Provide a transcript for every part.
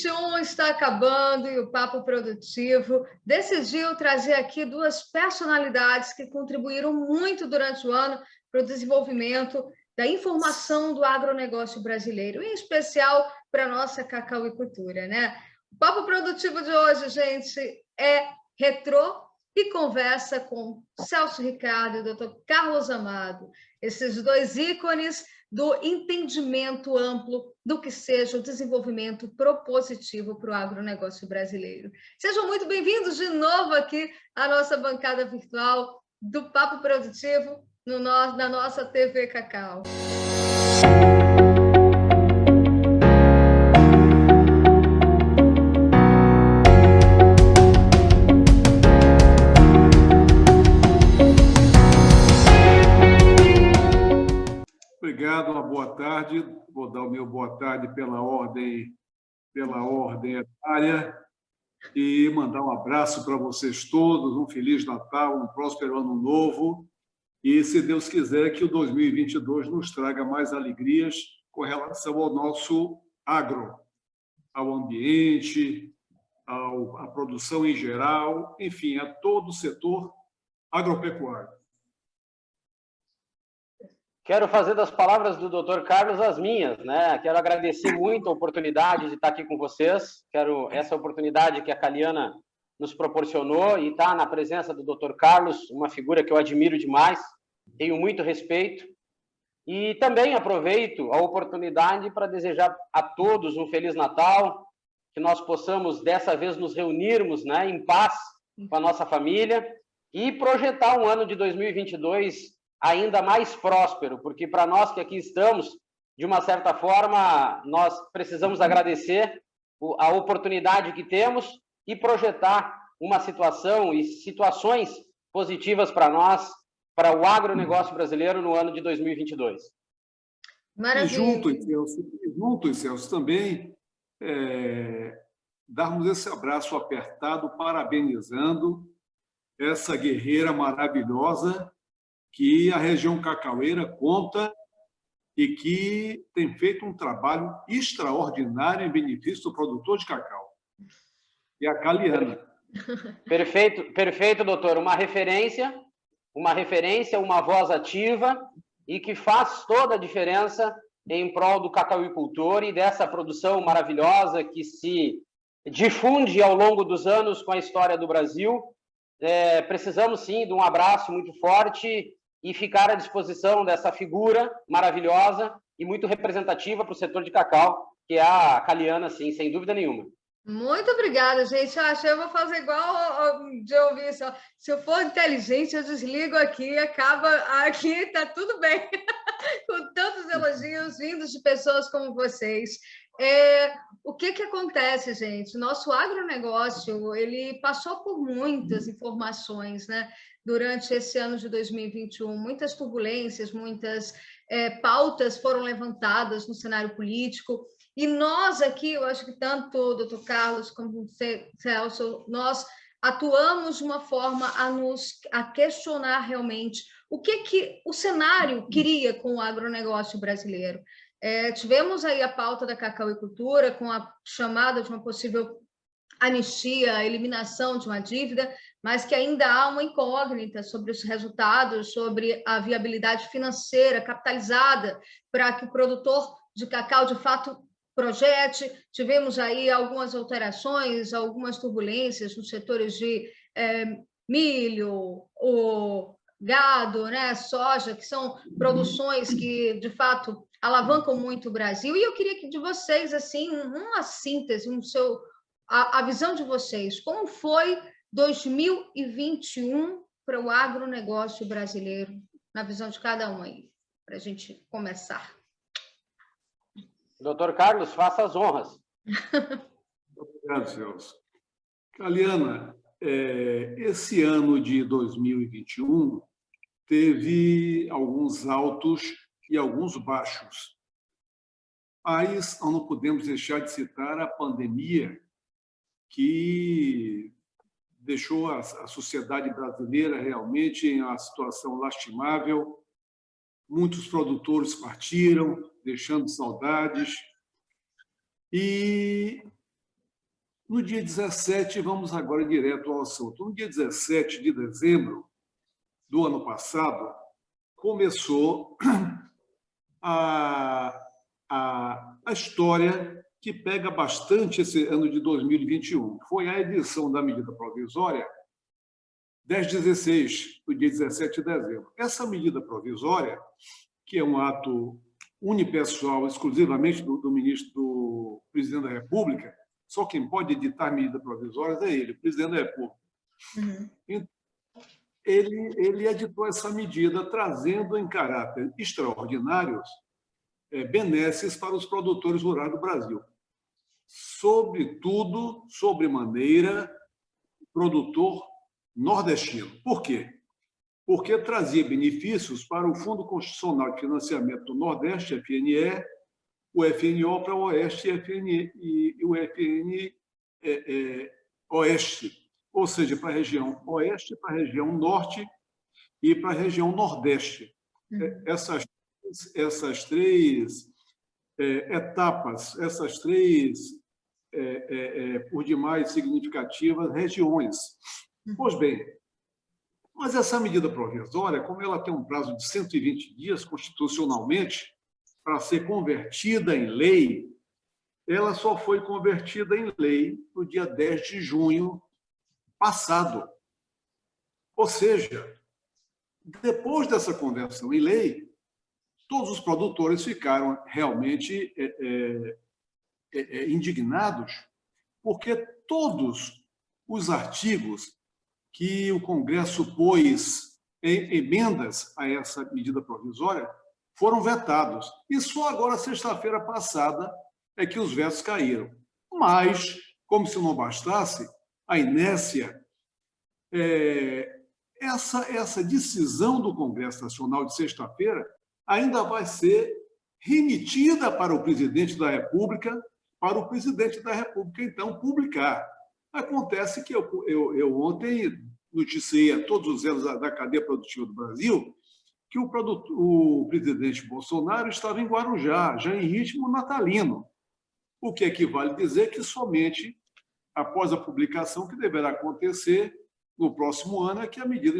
2021 está acabando e o Papo Produtivo decidiu trazer aqui duas personalidades que contribuíram muito durante o ano para o desenvolvimento da informação do agronegócio brasileiro, em especial para a nossa cacauicultura, né? O Papo Produtivo de hoje, gente, é retrô e conversa com Celso Ricardo e o Dr. Carlos Amado, esses dois ícones do entendimento amplo do que seja o desenvolvimento propositivo para o agronegócio brasileiro. Sejam muito bem-vindos de novo aqui à nossa bancada virtual do Papo Produtivo na nossa TV Cacau. Obrigado, uma boa tarde. Vou dar o meu boa tarde pela ordem etária e mandar um abraço para vocês todos, um Feliz Natal, um próspero Ano Novo e, se Deus quiser, que o 2022 nos traga mais alegrias com relação ao nosso agro, ao ambiente, à produção em geral, enfim, a todo o setor agropecuário. Quero fazer das palavras do Dr. Carlos as minhas, né? Quero agradecer muito a oportunidade de estar aqui com vocês. Quero essa oportunidade que a Caliana nos proporcionou e estar na presença do Dr. Carlos, uma figura que eu admiro demais, tenho muito respeito. E também aproveito a oportunidade para desejar a todos um Feliz Natal, que nós possamos dessa vez nos reunirmos, né, em paz com a nossa família e projetar um ano de 2022 ainda mais próspero, porque para nós que aqui estamos, de uma certa forma, nós precisamos agradecer a oportunidade que temos e projetar uma situação e situações positivas para nós, para o agronegócio brasileiro no ano de 2022. Maravilha. E juntos, Celso, também darmos esse abraço apertado, parabenizando essa guerreira maravilhosa que a região cacaueira conta e que tem feito um trabalho extraordinário em benefício do produtor de cacau. E a Caliana. Perfeito, doutor. Uma referência, uma voz ativa e que faz toda a diferença em prol do cacauicultor e dessa produção maravilhosa que se difunde ao longo dos anos com a história do Brasil. Precisamos, sim, de um abraço muito forte e ficar à disposição dessa figura maravilhosa e muito representativa para o setor de cacau, que é a Caliana, sim, sem dúvida nenhuma. Muito obrigada, gente. Eu vou fazer igual de ouvir só. Se eu for inteligente, eu desligo aqui, acaba aqui, está tudo bem. Com tantos elogios vindos de pessoas como vocês. O que acontece, gente? Nosso agronegócio, ele passou por muitas informações, né? Durante esse ano de 2021, muitas turbulências, muitas pautas foram levantadas no cenário político, e nós aqui, eu acho que tanto o doutor Carlos como o Celso, nós atuamos de uma forma a questionar realmente o que o cenário queria com o agronegócio brasileiro. Tivemos aí a pauta da cacauicultura, com a chamada de uma possível anistia, a eliminação de uma dívida, mas que ainda há uma incógnita sobre os resultados, sobre a viabilidade financeira capitalizada para que o produtor de cacau, de fato, projete. Tivemos aí algumas alterações, algumas turbulências nos setores de milho, o gado, né, soja, que são produções que, de fato, alavancam muito o Brasil. E eu queria que de vocês, assim, uma síntese, a visão de vocês, como foi 2021 para o agronegócio brasileiro, na visão de cada um aí, para a gente começar. Doutor Carlos, faça as honras. Obrigado, Celso. Caliana, esse ano de 2021 teve alguns altos e alguns baixos. Mas não podemos deixar de citar a pandemia, que deixou a sociedade brasileira realmente em uma situação lastimável. Muitos produtores partiram, deixando saudades. E No dia 17, vamos agora direto ao assunto. No dia 17 de dezembro do ano passado, começou a história que pega bastante esse ano de 2021. Foi a edição da medida provisória 1016, do dia 17 de dezembro. Essa medida provisória, que é um ato unipessoal, exclusivamente do ministro, do presidente da República, só quem pode editar medidas provisórias é ele, o presidente da República. Então, ele editou essa medida trazendo em caráter extraordinários benesses para os produtores rurais do Brasil. Sobretudo, sobremaneira, produtor nordestino. Por quê? Porque trazia benefícios para o Fundo Constitucional de Financiamento do Nordeste, FNE, o FNO para o Oeste e o FN Oeste, ou seja, para a região Oeste, para a região Norte e para a região Nordeste. Essas três etapas, essas três, por demais significativas, regiões. Pois bem, mas essa medida provisória, como ela tem um prazo de 120 dias constitucionalmente para ser convertida em lei, ela só foi convertida em lei no dia 10 de junho passado. Ou seja, depois dessa conversão em lei, todos os produtores ficaram realmente indignados, porque todos os artigos que o Congresso pôs em emendas a essa medida provisória foram vetados. E só agora, sexta-feira passada, é que os vetos caíram. Mas, como se não bastasse, a inércia, essa decisão do Congresso Nacional de sexta-feira ainda vai ser remetida para o presidente da República, então, publicar. Acontece que eu ontem noticiei a todos os elos da cadeia produtiva do Brasil que o presidente Bolsonaro estava em Guarujá, já em ritmo natalino, o que equivale a dizer que somente após a publicação, que deverá acontecer no próximo ano, é que a medida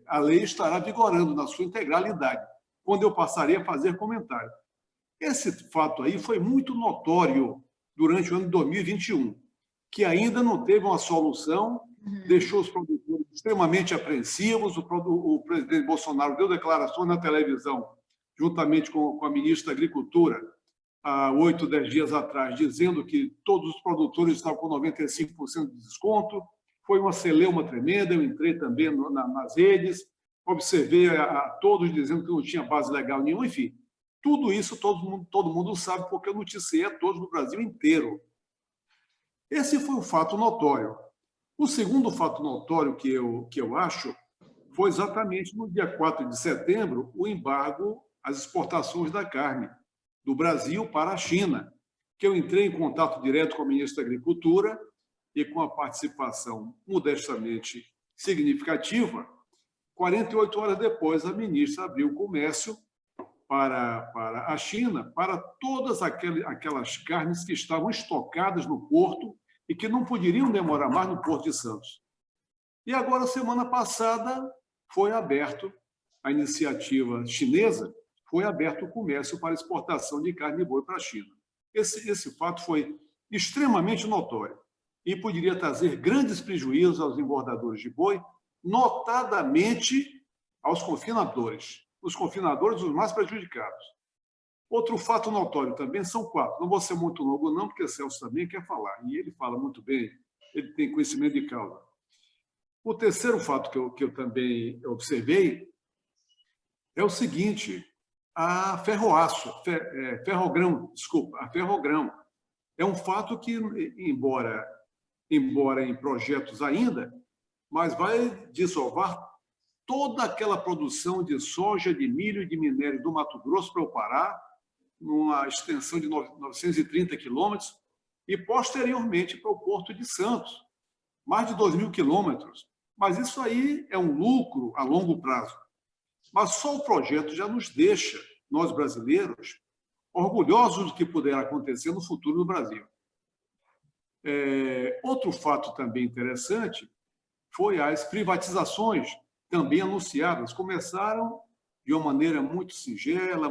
a lei estará vigorando na sua integralidade, quando eu passarei a fazer comentário. Esse fato aí foi muito notório durante o ano de 2021, que ainda não teve uma solução, deixou os produtores extremamente apreensivos. O presidente Bolsonaro deu declarações na televisão, juntamente com a ministra da Agricultura, há 8, 10 dias atrás, dizendo que todos os produtores estavam com 95% de desconto. Foi uma celeuma tremenda, eu entrei também nas redes, observei a todos dizendo que não tinha base legal nenhuma, enfim. Tudo isso todo mundo sabe, porque eu noticiei a todos no Brasil inteiro. Esse foi um fato notório. O segundo fato notório que eu acho foi exatamente no dia 4 de setembro, o embargo às exportações da carne do Brasil para a China, que eu entrei em contato direto com a ministra da Agricultura e com a participação modestamente significativa. 48 horas depois, a ministra abriu o comércio para a China, para todas aquelas carnes que estavam estocadas no porto e que não poderiam demorar mais no Porto de Santos. E agora, semana passada, foi aberto a iniciativa chinesa, foi aberto o comércio para exportação de carne de boi para a China. Esse fato foi extremamente notório e poderia trazer grandes prejuízos aos engordadores de boi, notadamente aos confinadores. Os confinadores, os mais prejudicados. Outro fato notório também são 4. Não vou ser muito longo, não, porque o Celso também quer falar. E ele fala muito bem, ele tem conhecimento de causa. O terceiro fato que eu também observei é o seguinte: a Ferrogrão. É um fato que, embora em projetos ainda, mas vai desovar toda aquela produção de soja, de milho e de minério do Mato Grosso para o Pará, numa extensão de 930 quilômetros, e posteriormente para o Porto de Santos, mais de 2.000 quilômetros. Mas isso aí é um lucro a longo prazo. Mas só o projeto já nos deixa, nós brasileiros, orgulhosos do que puder acontecer no futuro no Brasil. Outro fato também interessante foi as privatizações também anunciadas. Começaram de uma maneira muito singela,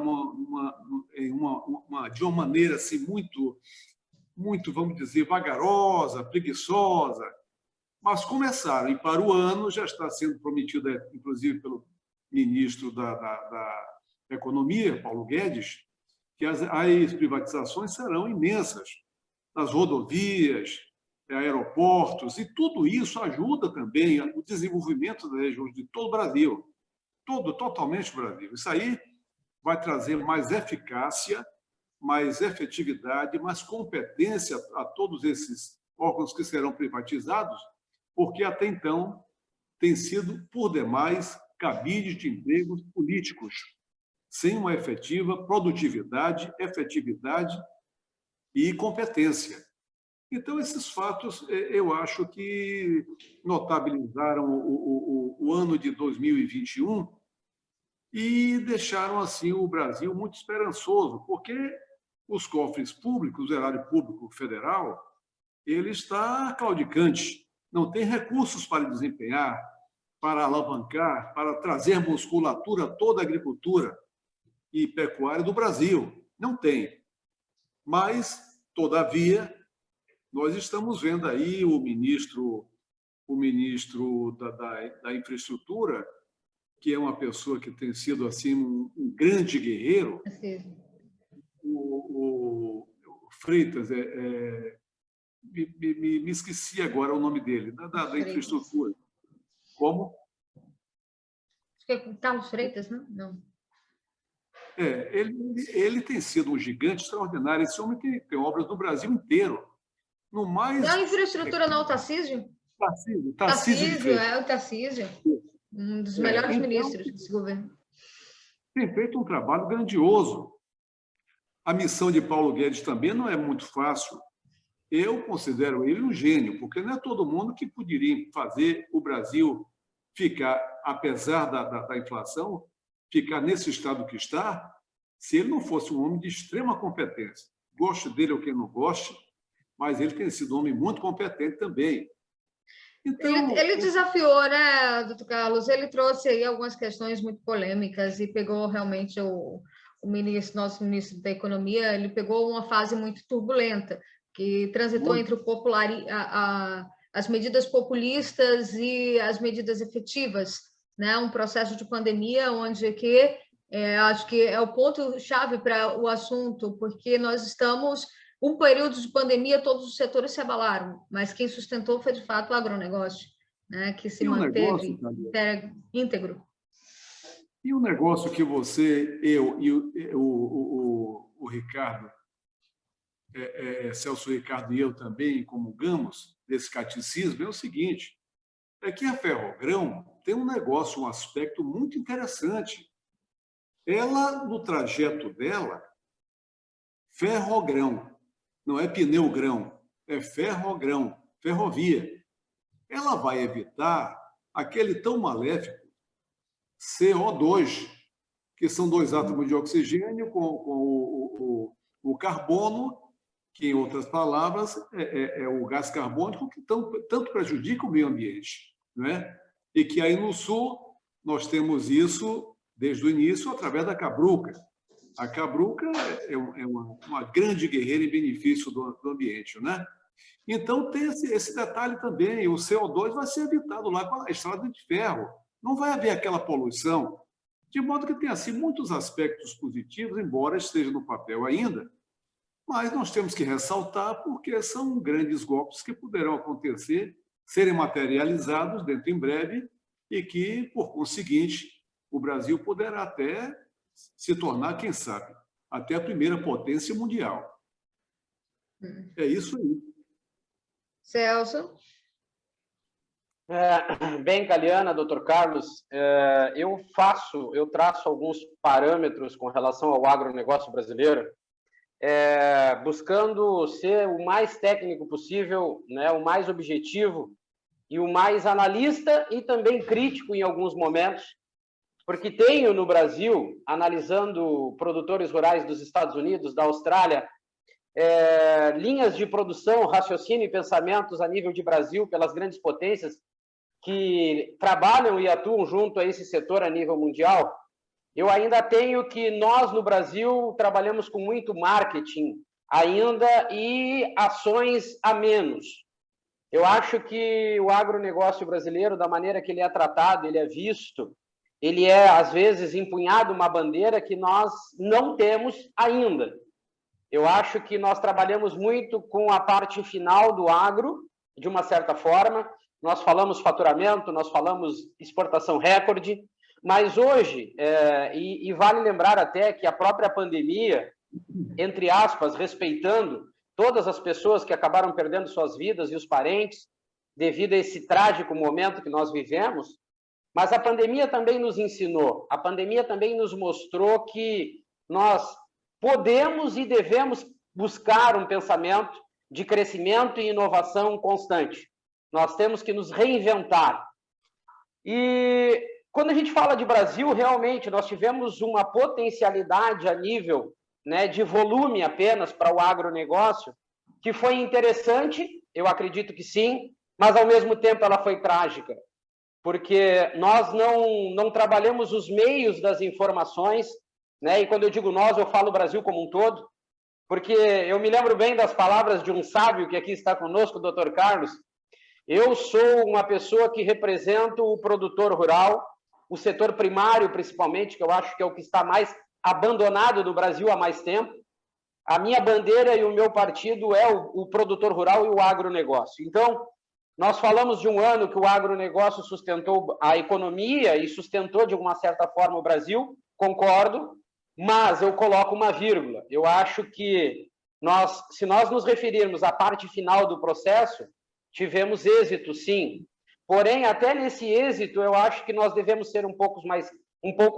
de uma maneira assim, muito, vamos dizer, vagarosa, preguiçosa, mas começaram. E para o ano já está sendo prometido, inclusive pelo ministro da Economia, Paulo Guedes, que as privatizações serão imensas nas rodovias, aeroportos, e tudo isso ajuda também o desenvolvimento das regiões de todo o Brasil, totalmente o Brasil. Isso aí vai trazer mais eficácia, mais efetividade, mais competência a todos esses órgãos que serão privatizados, porque até então tem sido, por demais, cabide de empregos políticos, sem uma efetiva produtividade, efetividade e competência. Então, esses fatos, eu acho que notabilizaram o ano de 2021 e deixaram, assim, o Brasil muito esperançoso, porque os cofres públicos, o erário público federal, ele está claudicante, não tem recursos para desempenhar, para alavancar, para trazer musculatura a toda a agricultura e pecuária do Brasil. Não tem. Mas, todavia, nós estamos vendo aí o ministro da Infraestrutura, que é uma pessoa que tem sido assim um grande guerreiro, o Freitas, me esqueci agora o nome dele, da infraestrutura. Como? Acho que é Carlos Freitas, não? Ele tem sido um gigante extraordinário. Esse homem tem obras no Brasil inteiro. No mais... Não, infraestrutura não, Tarcísio? Tarcísio, o Tarcísio. Um dos melhores ministros desse governo. Tem feito um trabalho grandioso. A missão de Paulo Guedes também não é muito fácil. Eu considero ele um gênio, porque não é todo mundo que poderia fazer o Brasil ficar, apesar da inflação, ficar nesse estado que está, se ele não fosse um homem de extrema competência. Goste dele ou quem não goste, mas ele tem sido um homem muito competente também. Então, ele desafiou, né, doutor Carlos? Ele trouxe aí algumas questões muito polêmicas e pegou realmente nosso ministro da Economia, ele pegou uma fase muito turbulenta, que transitou entre as medidas populistas e as medidas efetivas, né? Um processo de pandemia onde acho que é o ponto-chave para o assunto, porque nós estamos... Um período de pandemia, todos os setores se abalaram, mas quem sustentou foi, de fato, o agronegócio, né, que se manteve íntegro. E o negócio que você, eu e o Ricardo, Celso Ricardo e eu também comungamos desse catecismo é o seguinte, é que a Ferrogrão tem um negócio, um aspecto muito interessante. Ela, no trajeto dela, Ferrogrão, não é pneu-grão, é ferrogrão, ferrovia. Ela vai evitar aquele tão maléfico CO2, que são 2 átomos de oxigênio com o carbono, que, em outras palavras, é o gás carbônico que tanto prejudica o meio ambiente. Não é? E que aí no Sul nós temos isso desde o início através da Cabruca. A Cabruca é uma grande guerreira em benefício do ambiente, né? Então, tem esse detalhe também. O CO2 vai ser evitado lá com a estrada de ferro. Não vai haver aquela poluição. De modo que tem, assim, muitos aspectos positivos, embora esteja no papel ainda, mas nós temos que ressaltar porque são grandes golpes que poderão acontecer, serem materializados dentro em breve e que, por conseguinte, o Brasil poderá até se tornar, quem sabe, até a primeira potência mundial. É isso aí. Celso? Bem, Caliana, doutor Carlos, eu traço alguns parâmetros com relação ao agronegócio brasileiro, buscando ser o mais técnico possível, né, o mais objetivo e o mais analista e também crítico em alguns momentos, porque tenho no Brasil, analisando produtores rurais dos Estados Unidos, da Austrália, linhas de produção, raciocínio e pensamentos a nível de Brasil pelas grandes potências que trabalham e atuam junto a esse setor a nível mundial, eu ainda tenho que nós, no Brasil, trabalhamos com muito marketing ainda e ações a menos. Eu acho que o agronegócio brasileiro, da maneira que ele é tratado, ele é visto, ele é, às vezes, empunhado uma bandeira que nós não temos ainda. Eu acho que nós trabalhamos muito com a parte final do agro, de uma certa forma. Nós falamos faturamento, nós falamos exportação recorde, mas hoje, e vale lembrar até que a própria pandemia, entre aspas, respeitando todas as pessoas que acabaram perdendo suas vidas e os parentes, devido a esse trágico momento que nós vivemos, mas a pandemia também nos ensinou, a pandemia também nos mostrou que nós podemos e devemos buscar um pensamento de crescimento e inovação constante. Nós temos que nos reinventar. E quando a gente fala de Brasil, realmente, nós tivemos uma potencialidade a nível, né, de volume apenas para o agronegócio, que foi interessante, eu acredito que sim, mas ao mesmo tempo ela foi trágica, porque nós não trabalhamos os meios das informações, né? E quando eu digo nós, eu falo o Brasil como um todo, porque eu me lembro bem das palavras de um sábio que aqui está conosco, o Dr. Carlos. Eu sou uma pessoa que represento o produtor rural, o setor primário principalmente, que eu acho que é o que está mais abandonado do Brasil há mais tempo. A minha bandeira e o meu partido é o produtor rural e o agronegócio. Então, nós falamos de um ano que o agronegócio sustentou a economia e sustentou, de uma certa forma, o Brasil, concordo, mas eu coloco uma vírgula. Eu acho que se nós nos referirmos à parte final do processo, tivemos êxito, sim. Porém, até nesse êxito, eu acho que nós devemos ser um pouco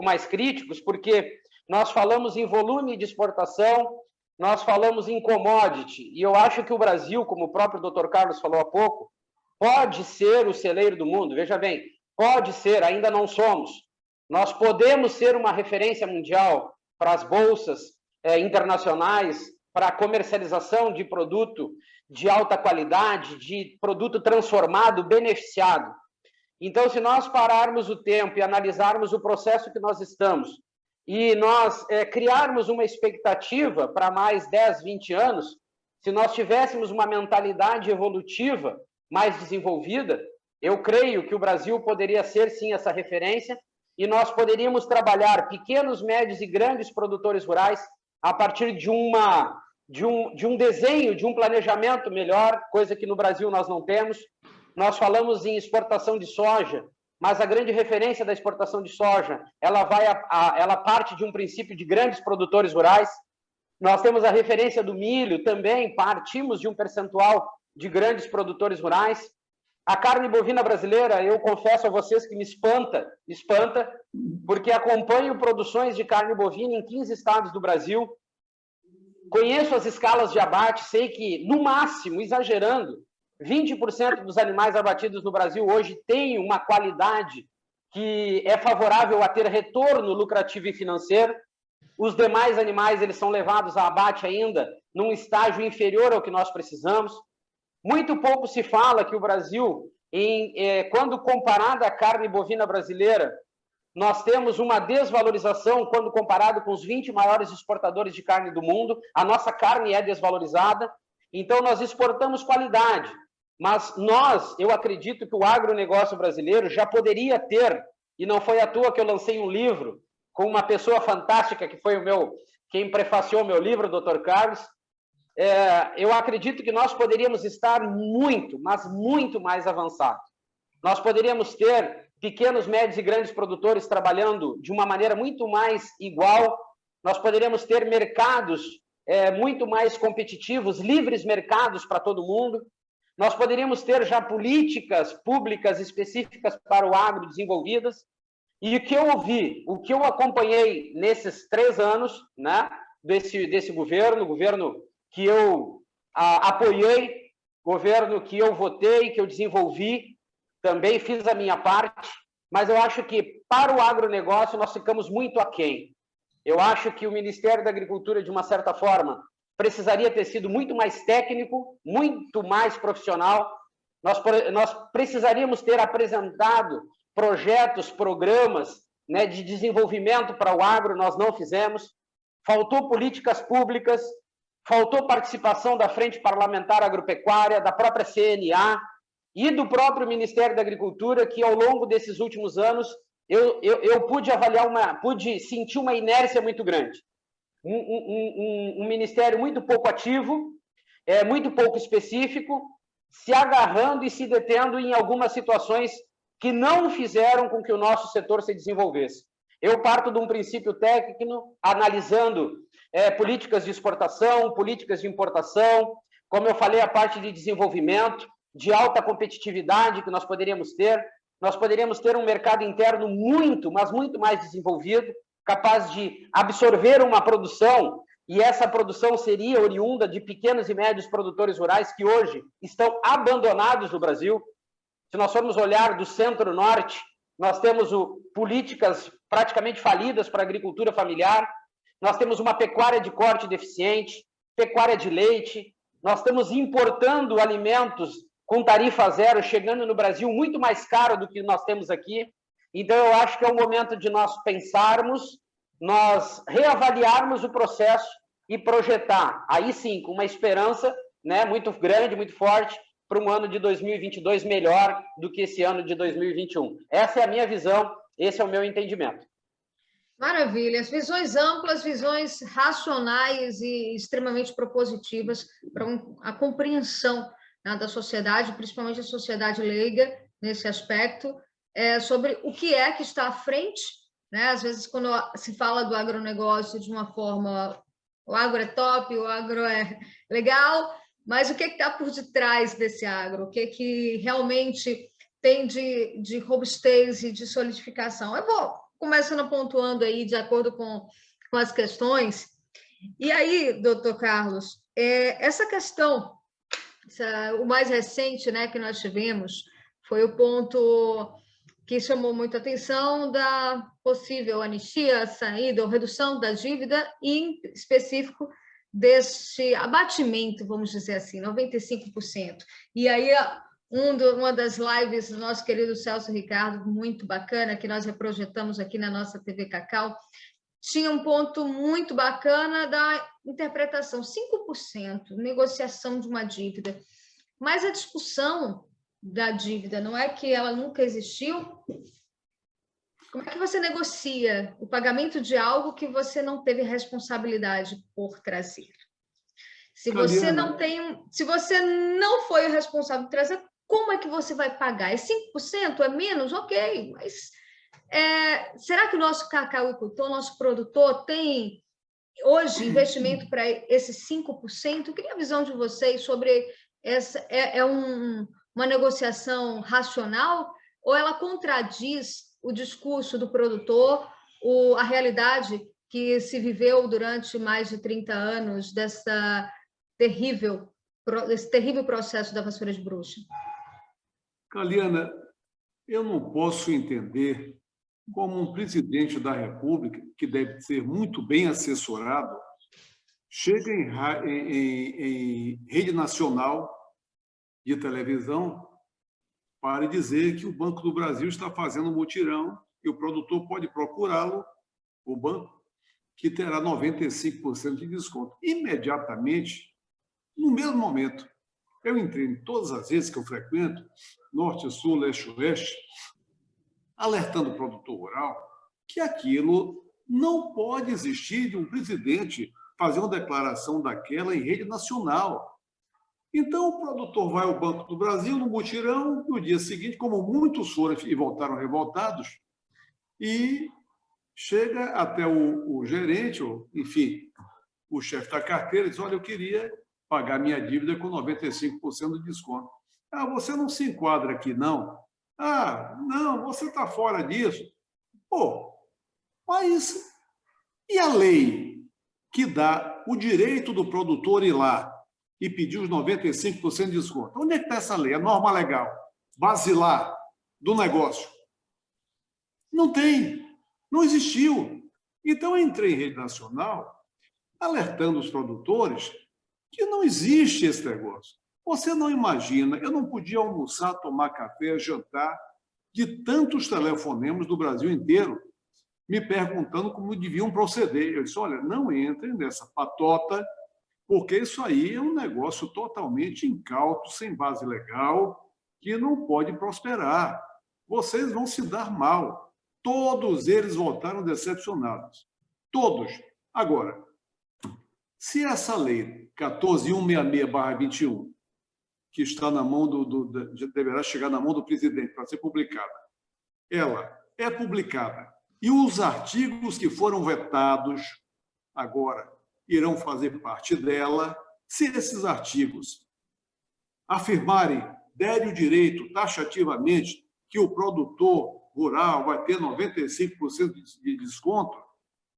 mais críticos, porque nós falamos em volume de exportação, nós falamos em commodity, e eu acho que o Brasil, como o próprio Dr. Carlos falou há pouco, pode ser o celeiro do mundo. Veja bem, pode ser, ainda não somos. Nós podemos ser uma referência mundial para as bolsas internacionais, para a comercialização de produto de alta qualidade, de produto transformado, beneficiado. Então, se nós pararmos o tempo e analisarmos o processo que nós estamos, e nós criarmos uma expectativa para mais 10, 20 anos, se nós tivéssemos uma mentalidade evolutiva mais desenvolvida, eu creio que o Brasil poderia ser, sim, essa referência, e nós poderíamos trabalhar pequenos, médios e grandes produtores rurais a partir de um desenho, de um planejamento melhor, coisa que no Brasil nós não temos. Nós falamos em exportação de soja, mas a grande referência da exportação de soja, ela parte de um princípio de grandes produtores rurais. Nós temos a referência do milho, também partimos de um percentual de grandes produtores rurais. A carne bovina brasileira, eu confesso a vocês que me espanta, porque acompanho produções de carne bovina em 15 estados do Brasil, conheço as escalas de abate, sei que, no máximo, exagerando, 20% dos animais abatidos no Brasil hoje têm uma qualidade que é favorável a ter retorno lucrativo e financeiro. Os demais animais, eles são levados a abate ainda num estágio inferior ao que nós precisamos. Muito pouco se fala que o Brasil, quando comparado à carne bovina brasileira, nós temos uma desvalorização quando comparado com os 20 maiores exportadores de carne do mundo. A nossa carne é desvalorizada, então nós exportamos qualidade. Mas eu acredito que o agronegócio brasileiro já poderia ter, e não foi à toa que eu lancei um livro com uma pessoa fantástica, que foi quem prefaciou o meu livro, o Dr. Carlos. Eu acredito que nós poderíamos estar muito, mas muito mais avançados. Nós poderíamos ter pequenos, médios e grandes produtores trabalhando de uma maneira muito mais igual. Nós poderíamos ter mercados muito mais competitivos, livres mercados para todo mundo. Nós poderíamos ter já políticas públicas específicas para o agro desenvolvidas. E o que eu ouvi, o que eu acompanhei nesses 3 anos, né, desse governo que eu apoiei, governo que eu votei, que eu desenvolvi, também fiz a minha parte, mas eu acho que para o agronegócio nós ficamos muito aquém. Eu acho que o Ministério da Agricultura, de uma certa forma, precisaria ter sido muito mais técnico, muito mais profissional. Nós precisaríamos ter apresentado projetos, programas, né, de desenvolvimento para o agro, nós não fizemos. Faltou políticas públicas, faltou participação da Frente Parlamentar Agropecuária, da própria CNA e do próprio Ministério da Agricultura, que ao longo desses últimos anos eu pude avaliar, pude sentir uma inércia muito grande. Um ministério muito pouco ativo, muito pouco específico, se agarrando e se detendo em algumas situações que não fizeram com que o nosso setor se desenvolvesse. Eu parto de um princípio técnico, analisando políticas de exportação, políticas de importação, como eu falei, a parte de desenvolvimento, de alta competitividade que nós poderíamos ter um mercado interno muito, mas muito mais desenvolvido, capaz de absorver uma produção, e essa produção seria oriunda de pequenos e médios produtores rurais que hoje estão abandonados no Brasil. Se nós formos olhar do centro-norte, nós temos políticas praticamente falidas para a agricultura familiar, nós temos uma pecuária de corte deficiente, pecuária de leite, nós estamos importando alimentos com tarifa zero, chegando no Brasil muito mais caro do que nós temos aqui. Então, eu acho que é o momento de nós pensarmos, nós reavaliarmos o processo e projetar, aí sim, com uma esperança, né, muito grande, muito forte, para um ano de 2022 melhor do que esse ano de 2021. Essa é a minha visão, esse é o meu entendimento. Maravilha. As visões amplas, visões racionais e extremamente propositivas para a compreensão, né, da sociedade, principalmente a sociedade leiga, nesse aspecto, sobre o que é que está à frente, né? Às vezes, quando se fala do agronegócio de uma forma, o agro é top, o agro é legal, mas o que está por detrás desse agro? O que realmente tem de robustez e de solidificação? Eu vou começando pontuando aí, de acordo com as questões. E aí, doutor Carlos, essa questão, o mais recente, né, que nós tivemos, foi o ponto que chamou muita atenção da possível anistia, saída ou redução da dívida, e em específico deste abatimento, vamos dizer assim, 95%. E aí, uma das lives do nosso querido Celso Ricardo, muito bacana, que nós reprojetamos aqui na nossa TV Cacau, tinha um ponto muito bacana da interpretação, 5%, negociação de uma dívida. Mas a discussão da dívida não é que ela nunca existiu? Como é que você negocia o pagamento de algo que você não teve responsabilidade por trazer? Se você não foi o responsável por trazer, como é que você vai pagar? É 5%? É menos? Ok, mas será que o nosso cacauicultor, nosso produtor, tem hoje investimento para esses 5%? Eu queria a visão de vocês sobre essa. Uma negociação racional ou ela contradiz o discurso do produtor, a realidade que se viveu durante mais de 30 anos desse terrível processo da vassoura de bruxa? Caliana, eu não posso entender como um presidente da República, que deve ser muito bem assessorado, chega em rede nacional de televisão para dizer que o Banco do Brasil está fazendo um mutirão e o produtor pode procurá-lo, o banco, que terá 95% de desconto. Imediatamente, no mesmo momento, eu entrei em todas as vezes que eu frequento, norte, sul, leste, oeste, alertando o produtor rural que aquilo não pode existir de um presidente fazer uma declaração daquela em rede nacional. Então, o produtor vai ao Banco do Brasil, no mutirão, no dia seguinte, como muitos foram e voltaram revoltados, e chega até o gerente, ou, enfim, o chefe da carteira, e diz: olha, eu queria pagar minha dívida com 95% de desconto. Ah, você não se enquadra aqui, não? Ah, não, você está fora disso. Pô, mas e a lei que dá o direito do produtor ir lá e pedir os 95% de desconto? Onde é que está essa lei? A norma legal, basilar do negócio? Não tem, não existiu. Então, eu entrei em rede nacional alertando os produtores que não existe esse negócio. Você não imagina, eu não podia almoçar, tomar café, jantar, de tantos telefonemas do Brasil inteiro, me perguntando como deviam proceder. Eu disse, olha, não entrem nessa patota, porque isso aí é um negócio totalmente incauto, sem base legal, que não pode prosperar. Vocês vão se dar mal. Todos eles voltaram decepcionados. Todos. Agora, se essa lei 14.166/21, que está na mão deverá chegar na mão do presidente para ser publicada, ela é publicada e os artigos que foram vetados agora irão fazer parte dela, se esses artigos afirmarem, derem o direito taxativamente que o produtor rural vai ter 95% de desconto,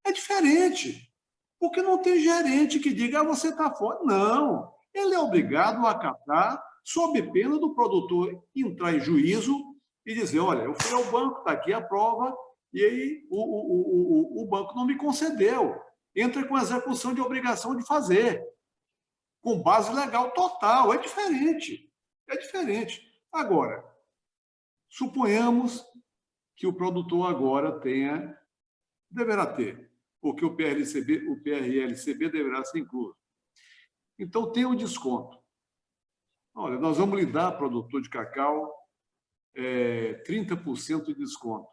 é diferente. Porque não tem gerente que diga, você está fora. Não, ele é obrigado a acatar sob pena do produtor entrar em juízo e dizer, olha, eu fui ao banco, está aqui a prova, e aí o banco não me concedeu. Entra com execução de obrigação de fazer, com base legal total. É diferente. É diferente. Agora, suponhamos que o produtor agora deverá ter, porque o PRLCB deverá ser incluso. Então, tem o desconto. Olha, nós vamos lhe dar, produtor de cacau, 30% de desconto.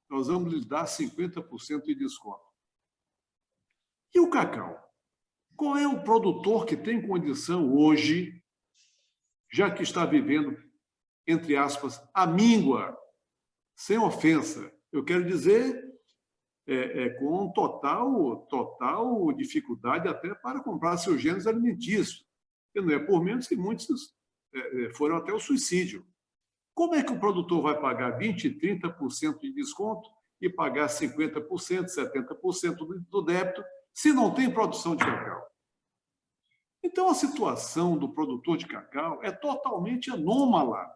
Nós vamos lhe dar 50% de desconto. E o cacau? Qual é o produtor que tem condição hoje, já que está vivendo, entre aspas, a míngua, sem ofensa? Eu quero dizer, com total dificuldade até para comprar seus gêneros alimentícios. E não é por menos que muitos foram até o suicídio. Como é que o produtor vai pagar 20%, 30% de desconto e pagar 50%, 70% do débito se não tem produção de cacau? Então, a situação do produtor de cacau é totalmente anômala.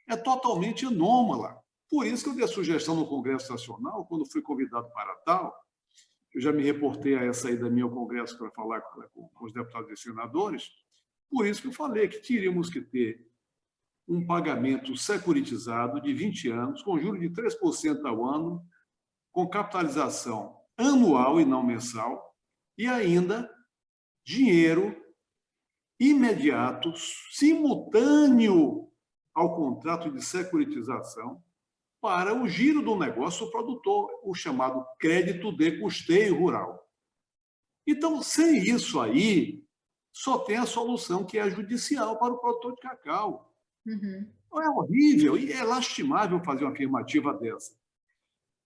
É totalmente anômala. Por isso que eu dei a sugestão no Congresso Nacional, quando fui convidado para tal, eu já me reportei a essa ida minha ao Congresso para falar com os deputados e senadores, por isso que eu falei que teríamos que ter um pagamento securitizado de 20 anos, com juros de 3% ao ano, com capitalização anual e não mensal, e ainda dinheiro imediato, simultâneo ao contrato de securitização, para o giro do negócio do produtor, o chamado crédito de custeio rural. Então, sem isso aí, só tem a solução que é a judicial para o produtor de cacau. Uhum. É horrível e é lastimável fazer uma afirmativa dessa.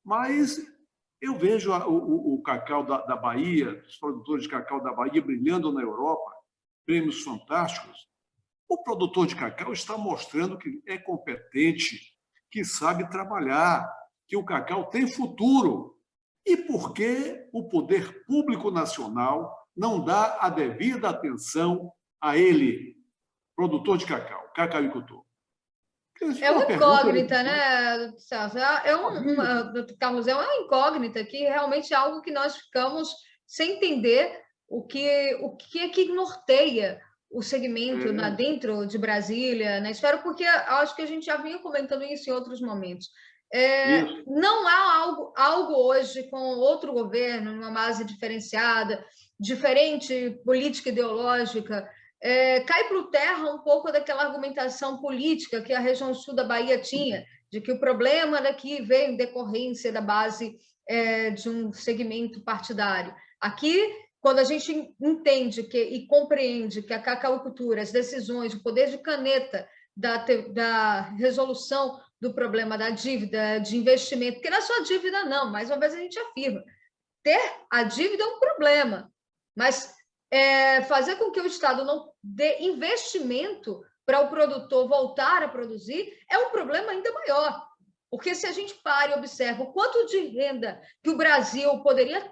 Mas eu vejo o cacau da Bahia, os produtores de cacau da Bahia brilhando na Europa, prêmios fantásticos. O produtor de cacau está mostrando que é competente, que sabe trabalhar, que o cacau tem futuro. E por que o poder público nacional não dá a devida atenção a ele, produtor de cacau, cacauicultor? É uma incógnita, né, Celso? Carlos, é uma incógnita que realmente é algo que nós ficamos sem entender o que é que norteia o segmento dentro de Brasília, na esfera, porque acho que a gente já vinha comentando isso em outros momentos. Não há algo hoje com outro governo, numa base diferenciada, diferente política ideológica, cai por terra um pouco daquela argumentação política que a região sul da Bahia tinha, de que o problema daqui veio em decorrência da base de um segmento partidário. Aqui, quando a gente entende e compreende que a cacauicultura, as decisões, o poder de caneta da resolução do problema da dívida, de investimento, que não é só dívida, não, mais uma vez a gente afirma, ter a dívida é um problema, mas fazer com que o Estado não dê investimento para o produtor voltar a produzir é um problema ainda maior. Porque se a gente para e observa o quanto de renda que o Brasil poderia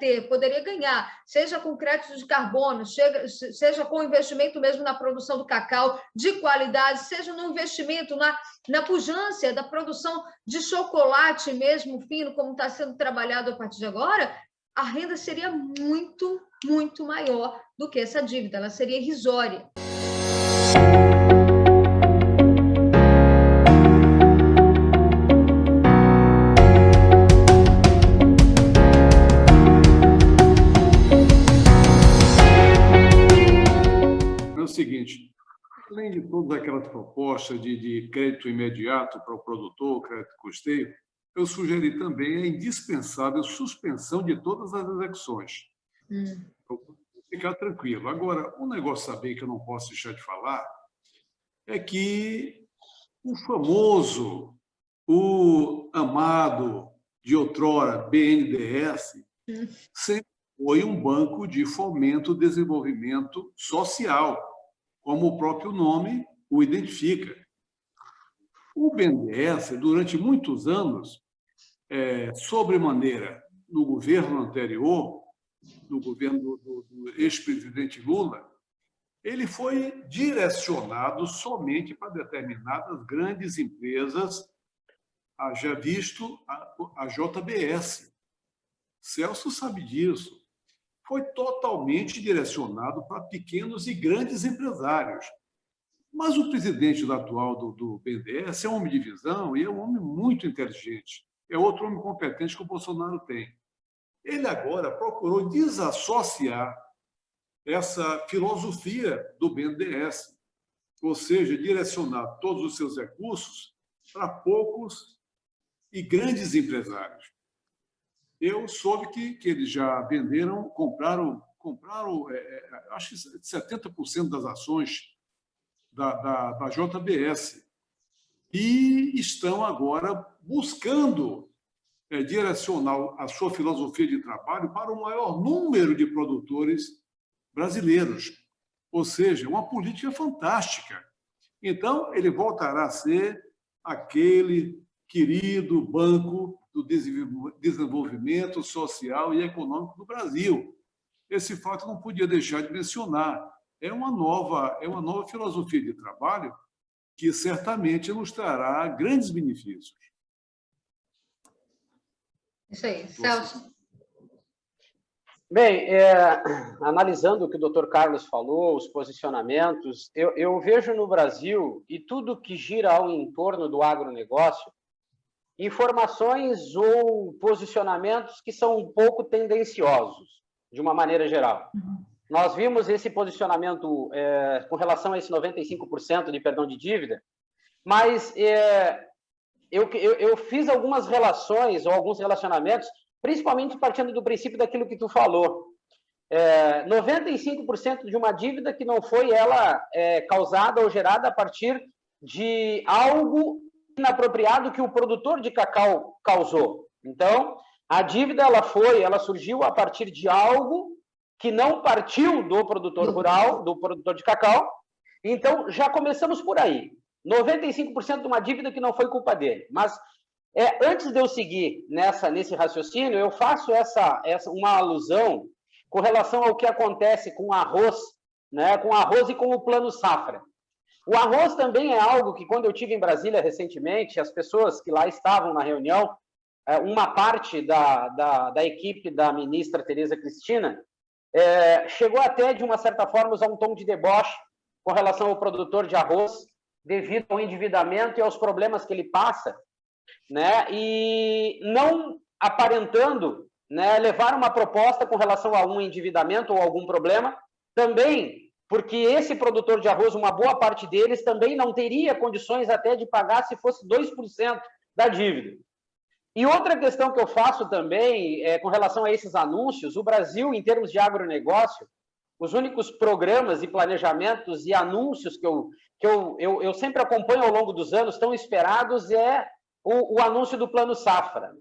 ganhar, seja com crédito de carbono, seja com investimento mesmo na produção do cacau de qualidade, seja no investimento na pujança da produção de chocolate mesmo fino, como está sendo trabalhado a partir de agora, a renda seria muito, muito maior do que essa dívida, ela seria irrisória. É o seguinte, além de todas aquelas propostas de crédito imediato para o produtor, crédito custeio, eu sugeri também a indispensável suspensão de todas as execuções. Para ficar tranquilo. Agora, um negócio também que eu não posso deixar de falar é que o famoso, o amado de outrora BNDES sempre foi um banco de fomento e desenvolvimento social, como o próprio nome o identifica. O BNDES, durante muitos anos, sobremaneira no governo anterior, no governo do ex-presidente Lula, ele foi direcionado somente para determinadas grandes empresas, haja visto a JBS. Celso sabe disso. Foi totalmente direcionado para pequenos e grandes empresários. Mas o presidente atual do BNDES é um homem de visão e é um homem muito inteligente. É outro homem competente que o Bolsonaro tem. Ele agora procurou desassociar essa filosofia do BNDES, ou seja, direcionar todos os seus recursos para poucos e grandes empresários. Eu soube que eles já venderam, compraram acho que 70% das ações da JBS e estão agora buscando direcionar a sua filosofia de trabalho para o maior número de produtores brasileiros. Ou seja, uma política fantástica. Então, ele voltará a ser aquele querido banco do desenvolvimento social e econômico do Brasil. Esse fato eu não podia deixar de mencionar. É uma nova filosofia de trabalho que certamente nos trará grandes benefícios. Isso aí, Celso. Bem, analisando o que o Dr. Carlos falou, os posicionamentos, eu vejo no Brasil, e tudo que gira ao entorno do agronegócio, informações ou posicionamentos que são um pouco tendenciosos, de uma maneira geral. Nós vimos esse posicionamento com relação a esse 95% de perdão de dívida, mas eu fiz algumas relações ou alguns relacionamentos, principalmente partindo do princípio daquilo que tu falou. 95% de uma dívida que não foi ela causada ou gerada a partir de algo inapropriado que o produtor de cacau causou. Então, a dívida ela surgiu a partir de algo que não partiu do produtor rural, do produtor de cacau. Então, já começamos por aí. 95% de uma dívida que não foi culpa dele. Mas, antes de eu seguir nesse raciocínio, eu faço uma alusão com relação ao que acontece com o arroz, né? Com o arroz e com o Plano Safra. O arroz também é algo que, quando eu estive em Brasília recentemente, as pessoas que lá estavam na reunião, uma parte da equipe da ministra Tereza Cristina, chegou até, de uma certa forma, a usar um tom de deboche com relação ao produtor de arroz, devido ao endividamento e aos problemas que ele passa, né? E não aparentando, né, levar uma proposta com relação a um endividamento ou algum problema, também porque esse produtor de arroz, uma boa parte deles, também não teria condições até de pagar se fosse 2% da dívida. E outra questão que eu faço também, com relação a esses anúncios, o Brasil, em termos de agronegócio, os únicos programas e planejamentos e anúncios que eu sempre acompanho ao longo dos anos, tão esperados, o anúncio do Plano Safra.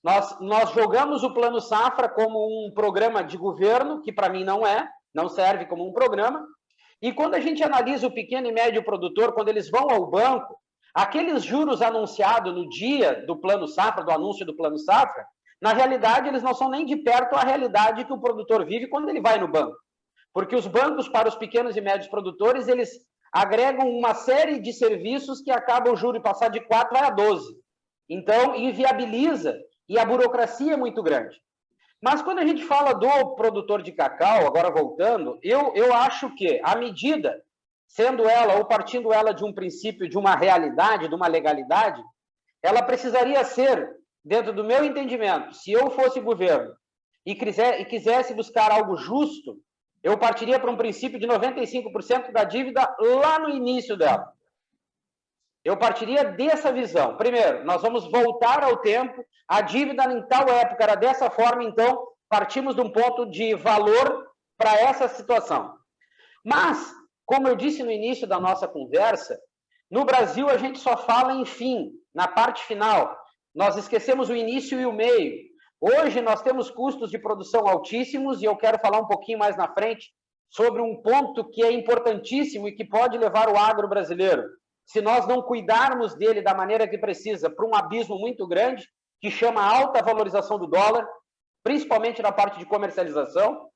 Nós jogamos o Plano Safra como um programa de governo, que para mim não serve como um programa, e quando a gente analisa o pequeno e médio produtor, quando eles vão ao banco, aqueles juros anunciados no dia do Plano Safra, do anúncio do Plano Safra, na realidade eles não são nem de perto a realidade que o produtor vive quando ele vai no banco. Porque os bancos, para os pequenos e médios produtores, eles agregam uma série de serviços que acabam o juro passar de 4 a 12. Então, inviabiliza, e a burocracia é muito grande. Mas quando a gente fala do produtor de cacau, agora voltando, eu acho que a medida, sendo ela ou partindo ela de um princípio, de uma realidade, de uma legalidade, ela precisaria ser, dentro do meu entendimento, se eu fosse governo e quisesse buscar algo justo, eu partiria para um princípio de 95% da dívida lá no início dela. Eu partiria dessa visão. Primeiro, nós vamos voltar ao tempo, a dívida em tal época era dessa forma, então partimos de um ponto de valor para essa situação. Mas, como eu disse no início da nossa conversa, no Brasil a gente só fala em fim, na parte final. Nós esquecemos o início e o meio. Hoje nós temos custos de produção altíssimos e eu quero falar um pouquinho mais na frente sobre um ponto que é importantíssimo e que pode levar o agro brasileiro, se nós não cuidarmos dele da maneira que precisa, para um abismo muito grande, que chama alta valorização do dólar, principalmente na parte de comercialização.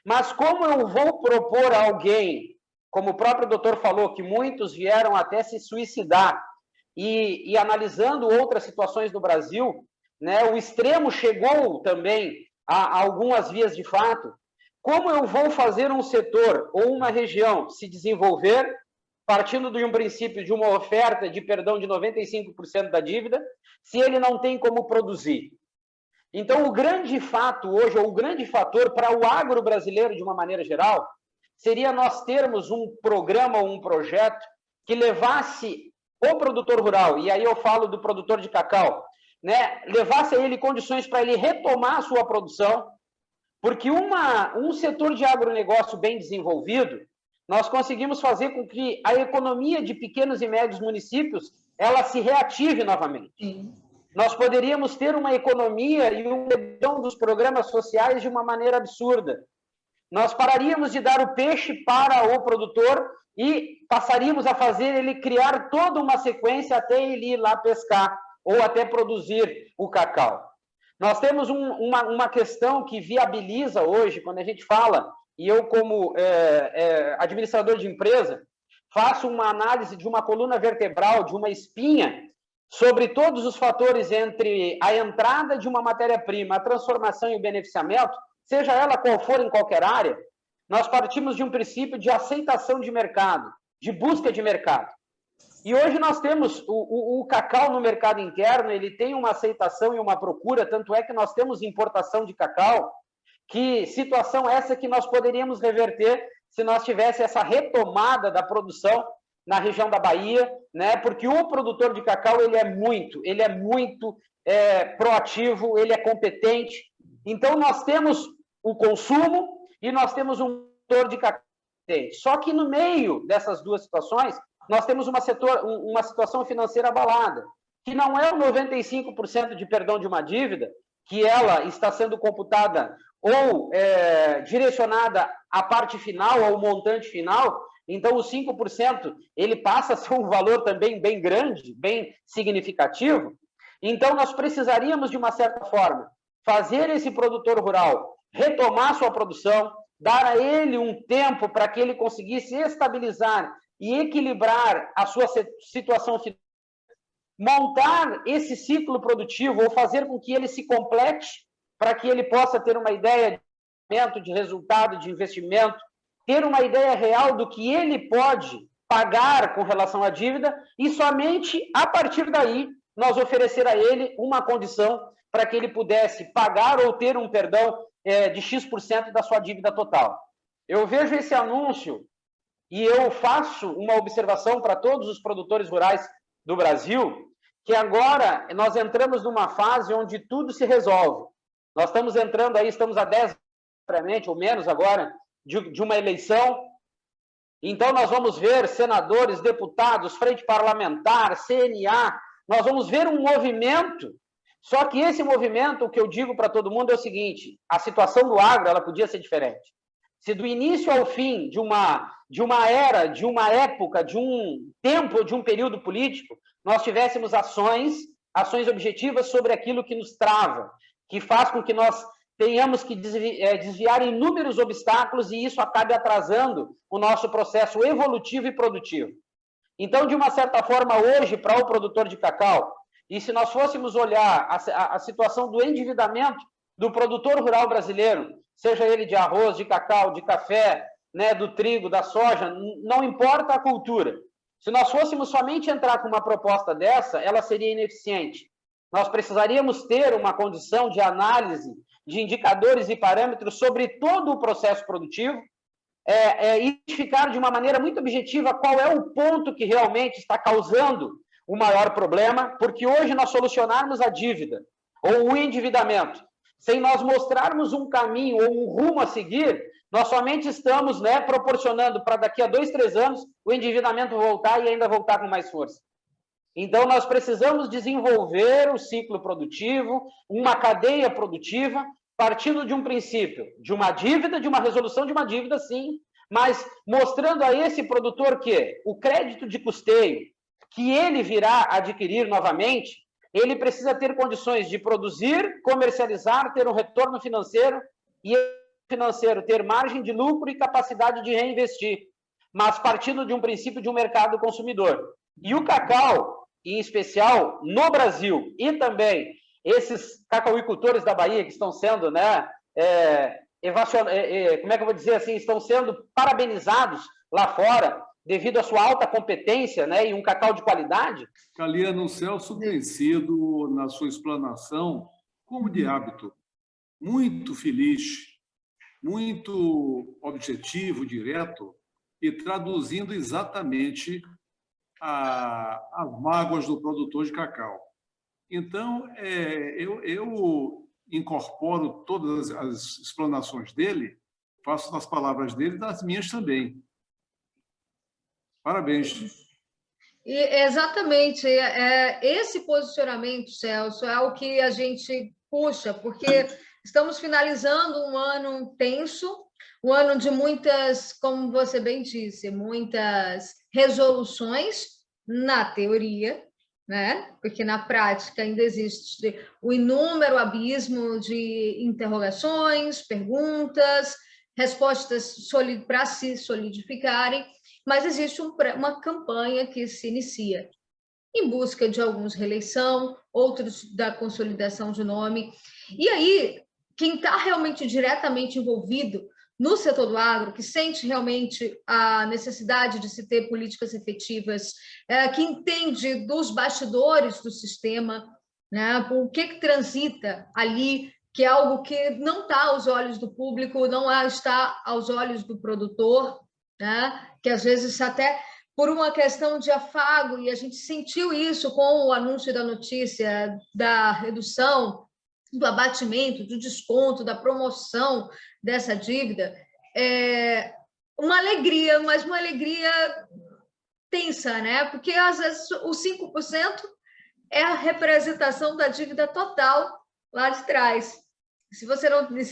Mas como eu vou propor a alguém, como o próprio doutor falou, que muitos vieram até se suicidar, e analisando outras situações no Brasil, né, o extremo chegou também a algumas vias de fato, como eu vou fazer um setor ou uma região se desenvolver partindo de um princípio de uma oferta de perdão de 95% da dívida, se ele não tem como produzir? Então, o grande fato hoje, ou o grande fator para o agro brasileiro, de uma maneira geral, seria nós termos um programa ou um projeto que levasse o produtor rural, e aí eu falo do produtor de cacau, né, levasse a ele condições para ele retomar a sua produção, porque um setor de agronegócio bem desenvolvido, nós conseguimos fazer com que a economia de pequenos e médios municípios ela se reative novamente. Sim. Nós poderíamos ter uma economia e um redução dos programas sociais de uma maneira absurda. Nós pararíamos de dar o peixe para o produtor e passaríamos a fazer ele criar toda uma sequência até ele ir lá pescar ou até produzir o cacau. Nós temos uma questão que viabiliza hoje, quando a gente fala, e eu como administrador de empresa, faço uma análise de uma coluna vertebral, de uma espinha, sobre todos os fatores entre a entrada de uma matéria-prima, a transformação e o beneficiamento, seja ela qual for em qualquer área, nós partimos de um princípio de aceitação de mercado, de busca de mercado. E hoje nós temos o cacau no mercado interno, ele tem uma aceitação e uma procura, tanto é que nós temos importação de cacau, que situação essa que nós poderíamos reverter se nós tivéssemos essa retomada da produção na região da Bahia, né? Porque o produtor de cacau ele é muito proativo, ele é competente. Então nós temos o consumo e nós temos um produtor de cacau competente. Só que no meio dessas duas situações nós temos uma situação financeira abalada, que não é o 95% de perdão de uma dívida, que ela está sendo computada ou direcionada à parte final, ao montante final. Então, os 5%, ele passa a ser um valor também bem grande, bem significativo. Então, nós precisaríamos, de uma certa forma, fazer esse produtor rural retomar sua produção, dar a ele um tempo para que ele conseguisse estabilizar e equilibrar a sua situação financeira, montar esse ciclo produtivo ou fazer com que ele se complete para que ele possa ter uma ideia de resultado, de investimento, ter uma ideia real do que ele pode pagar com relação à dívida e somente a partir daí nós oferecer a ele uma condição para que ele pudesse pagar ou ter um perdão de X% da sua dívida total. Eu vejo esse anúncio e eu faço uma observação para todos os produtores rurais do Brasil, que agora nós entramos numa fase onde tudo se resolve. Nós estamos entrando aí, estamos há 10 anos, ou menos agora, de uma eleição. Então, nós vamos ver senadores, deputados, frente parlamentar, CNA, nós vamos ver um movimento, só que esse movimento, o que eu digo para todo mundo é o seguinte, a situação do agro, ela podia ser diferente. Se do início ao fim de uma era, de uma época, de um tempo, de um período político, nós tivéssemos ações objetivas sobre aquilo que nos trava, que faz com que nós tenhamos que desviar inúmeros obstáculos e isso acabe atrasando o nosso processo evolutivo e produtivo. Então, de uma certa forma, hoje, para o produtor de cacau, e se nós fôssemos olhar a situação do endividamento do produtor rural brasileiro, seja ele de arroz, de cacau, de café, né, do trigo, da soja, não importa a cultura. Se nós fôssemos somente entrar com uma proposta dessa, ela seria ineficiente. Nós precisaríamos ter uma condição de análise de indicadores e parâmetros sobre todo o processo produtivo, identificar de uma maneira muito objetiva qual é o ponto que realmente está causando o maior problema, porque hoje nós solucionarmos a dívida ou o endividamento, sem nós mostrarmos um caminho ou um rumo a seguir, nós somente estamos, né, proporcionando para daqui a 2, 3 anos o endividamento voltar e ainda voltar com mais força. Então, nós precisamos desenvolver o ciclo produtivo, uma cadeia produtiva, partindo de um princípio, de uma dívida, de uma resolução de uma dívida, sim, mas mostrando a esse produtor que o crédito de custeio que ele virá adquirir novamente, ele precisa ter condições de produzir, comercializar, ter um retorno financeiro e financeiro ter margem de lucro e capacidade de reinvestir, mas partindo de um princípio de um mercado consumidor. E o cacau, em especial no Brasil, e também esses cacauicultores da Bahia que estão sendo, né, como é que eu vou dizer assim, estão sendo parabenizados lá fora devido à sua alta competência, né, e um cacau de qualidade. Caliano, o Celso tem sido, na sua explanação, como de hábito, muito feliz, muito objetivo, direto, e traduzindo exatamente as mágoas do produtor de cacau. Então, eu incorporo todas as explanações dele, faço das palavras dele das minhas também. Parabéns. E exatamente, esse posicionamento, Celso, é o que a gente puxa, porque estamos finalizando um ano tenso, um ano de muitas, como você bem disse, muitas resoluções na teoria, né? Porque na prática ainda existe o inúmero abismo de interrogações, perguntas, respostas para se solidificarem, mas existe uma campanha que se inicia em busca de alguns reeleição, outros da consolidação de nome. E aí, quem está realmente diretamente envolvido no setor do agro, que sente realmente a necessidade de se ter políticas efetivas, que entende dos bastidores do sistema, né, o que transita ali, que é algo que não está aos olhos do público, não está aos olhos do produtor, né, que às vezes até por uma questão de afago, e a gente sentiu isso com o anúncio da notícia da redução, do abatimento, do desconto, da promoção dessa dívida, uma alegria, mas uma alegria tensa, né? Porque às vezes os 5% é a representação da dívida total lá de trás. Se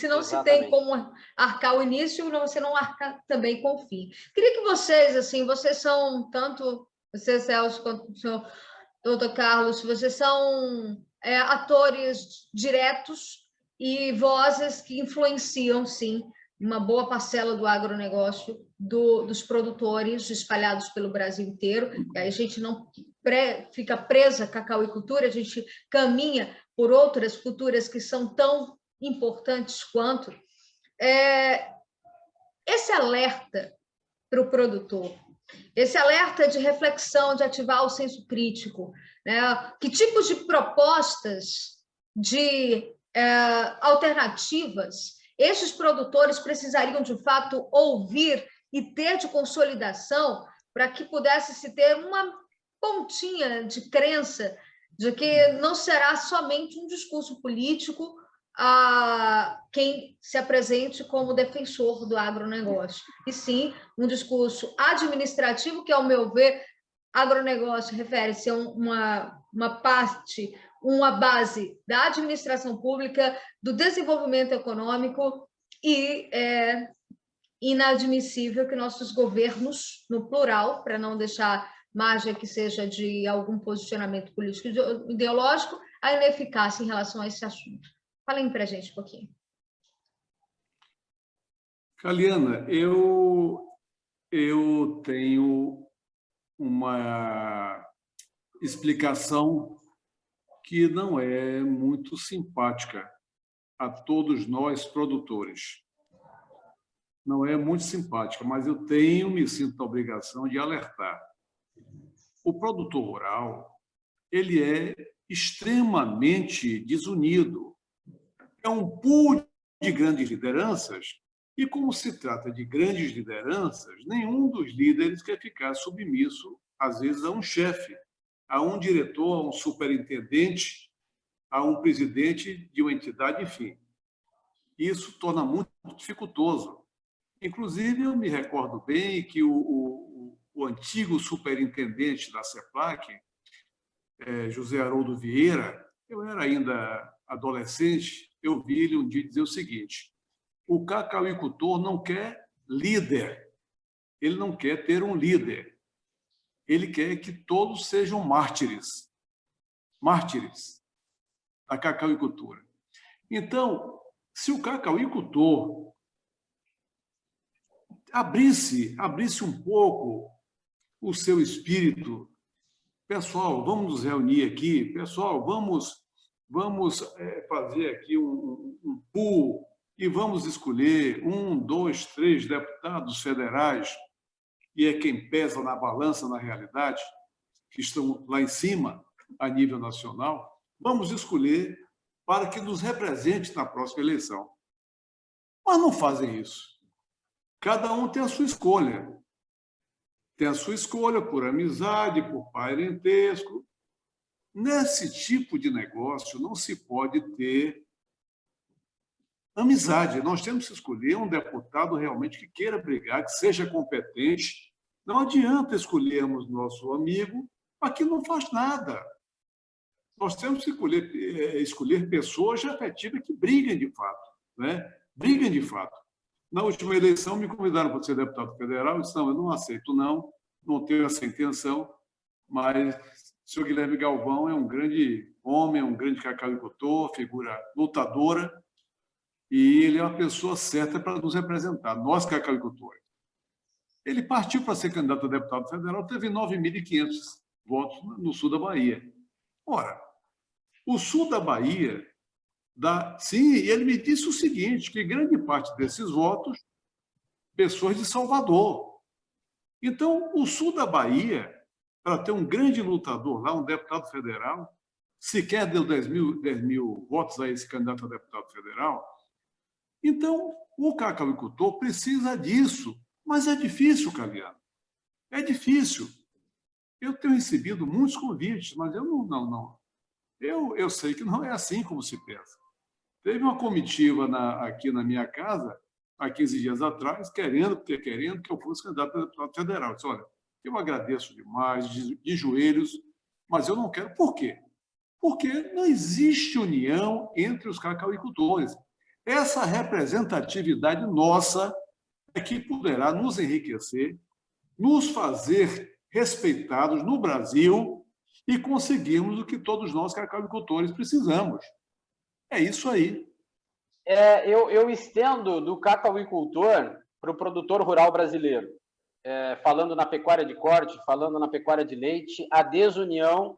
não se tem como arcar o início, você não arca também com o fim. Queria que vocês, assim, vocês são, tanto você, Celso, quanto o senhor doutor Carlos, vocês são atores diretos e vozes que influenciam, sim, uma boa parcela do agronegócio, dos produtores espalhados pelo Brasil inteiro. E aí a gente não fica presa à cacauicultura, a gente caminha por outras culturas que são tão importantes quanto. Esse alerta para o produtor, esse alerta de reflexão, de ativar o senso crítico, né? Que tipos de propostas, de alternativas esses produtores precisariam, de fato, ouvir e ter de consolidação para que pudesse se ter uma pontinha de crença de que não será somente um discurso político a quem se apresente como defensor do agronegócio, e sim um discurso administrativo, que, ao meu ver, agronegócio refere-se a uma parte, uma base da administração pública, do desenvolvimento econômico, e é inadmissível que nossos governos, no plural, para não deixar margem que seja de algum posicionamento político ideológico, a ineficácia em relação a esse assunto. Falem para a gente um pouquinho. Caliana, eu tenho uma explicação que não é muito simpática a todos nós produtores. Não é muito simpática, mas eu me sinto na obrigação de alertar. O produtor rural, ele é extremamente desunido. É um pool de grandes lideranças, e como se trata de grandes lideranças, nenhum dos líderes quer ficar submisso, às vezes, a um chefe, a um diretor, a um superintendente, a um presidente de uma entidade, enfim. Isso torna muito dificultoso. Inclusive, eu me recordo bem que o antigo superintendente da CEPLAC, José Haroldo Vieira, eu era ainda adolescente, eu vi ele um dia dizer o seguinte: o cacauicultor não quer líder, ele não quer ter um líder, ele quer que todos sejam mártires da cacauicultura. Então, se o cacauicultor abrisse um pouco o seu espírito, pessoal, vamos nos reunir aqui, pessoal, vamos fazer aqui um pool e vamos escolher 1, 2, 3 deputados federais, e é quem pesa na balança, na realidade, que estão lá em cima, a nível nacional, vamos escolher para que nos represente na próxima eleição. Mas não fazem isso. Cada um tem a sua escolha. Tem a sua escolha por amizade, por parentesco. Nesse tipo de negócio não se pode ter amizade. Nós temos que escolher um deputado realmente que queira brigar, que seja competente. Não adianta escolhermos nosso amigo, mas que não faz nada. Nós temos que escolher pessoas efetivas que briguem de fato, né? Briguem de fato. Na última eleição, me convidaram para ser deputado federal. Eu disse: não, eu não aceito, não tenho essa intenção, mas o senhor Guilherme Galvão é um grande homem, um grande cacauicultor, figura lutadora, e ele é uma pessoa certa para nos representar, nós cacauicultores. Ele partiu para ser candidato a deputado federal, teve 9.500 votos no sul da Bahia. Ora, o sul da Bahia sim, e ele me disse o seguinte, que grande parte desses votos, pessoas de Salvador. Então, o sul da Bahia, para ter um grande lutador lá, um deputado federal, sequer deu 10 mil votos a esse candidato a deputado federal. Então, o cacauicultor precisa disso. Mas é difícil, Caliano. É difícil. Eu tenho recebido muitos convites, mas eu não. Eu sei que não é assim como se pensa. Teve uma comitiva aqui na minha casa, há 15 dias atrás, querendo que eu fosse candidato a deputado federal. Eu disse: olha, eu agradeço demais, de joelhos, mas eu não quero. Por quê? Porque não existe união entre os cacauicultores. Essa representatividade nossa é que poderá nos enriquecer, nos fazer respeitados no Brasil e conseguirmos o que todos nós, cacauicultores, precisamos. É isso aí. Eu estendo do cacauicultor para o produtor rural brasileiro. Falando na pecuária de corte, falando na pecuária de leite, a desunião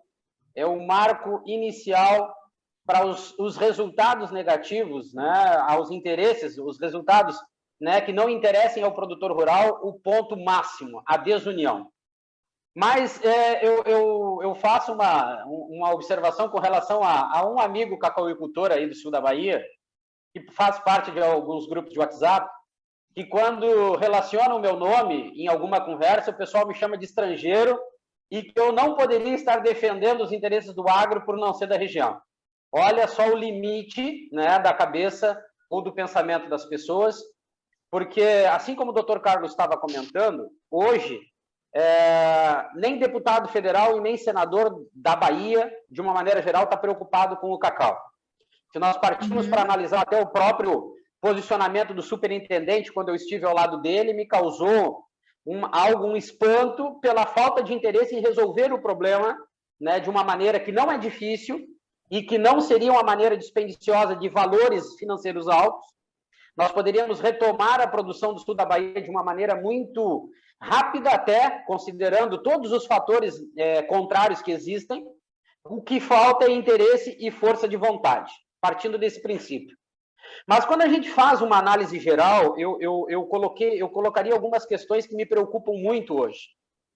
é o marco inicial para os resultados negativos, né, aos interesses, os resultados, né, que não interessem ao produtor rural, o ponto máximo, a desunião. Mas eu faço uma observação com relação a um amigo cacauicultor aí do sul da Bahia, que faz parte de alguns grupos de WhatsApp, que quando relacionam o meu nome em alguma conversa, o pessoal me chama de estrangeiro e que eu não poderia estar defendendo os interesses do agro por não ser da região. Olha só o limite, né, da cabeça ou do pensamento das pessoas, porque, assim como o doutor Carlos estava comentando, hoje, nem deputado federal e nem senador da Bahia, de uma maneira geral, está preocupado com o cacau. Se nós partimos para analisar até o próprio posicionamento do superintendente, quando eu estive ao lado dele, me causou um espanto pela falta de interesse em resolver o problema, né, de uma maneira que não é difícil e que não seria uma maneira dispendiciosa de valores financeiros altos. Nós poderíamos retomar a produção do sul da Bahia de uma maneira muito rápida, até considerando todos os fatores contrários que existem. O que falta é interesse e força de vontade, partindo desse princípio. Mas quando a gente faz uma análise geral, eu colocaria algumas questões que me preocupam muito hoje.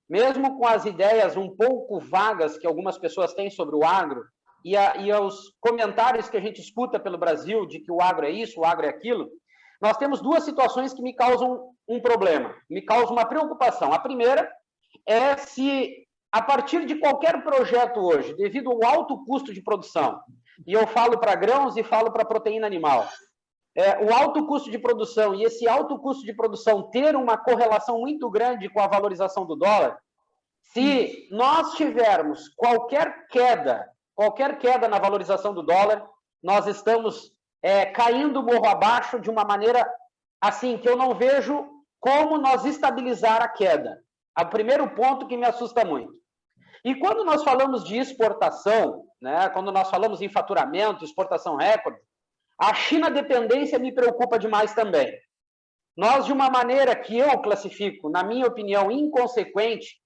Mesmo com as ideias um pouco vagas que algumas pessoas têm sobre o agro, e os comentários que a gente escuta pelo Brasil de que o agro é isso, o agro é aquilo, nós temos duas situações que me causam um problema, me causam uma preocupação. A primeira é se, a partir de qualquer projeto hoje, devido ao alto custo de produção, e eu falo para grãos e falo para proteína animal, o alto custo de produção e esse alto custo de produção ter uma correlação muito grande com a valorização do dólar, se nós tivermos qualquer queda na valorização do dólar, nós estamos caindo morro abaixo de uma maneira assim que eu não vejo como nós estabilizar a queda. É o primeiro ponto que me assusta muito. E quando nós falamos de exportação, né, quando nós falamos em faturamento, exportação recorde, a China dependência me preocupa demais também. Nós, de uma maneira que eu classifico, na minha opinião, inconsequente,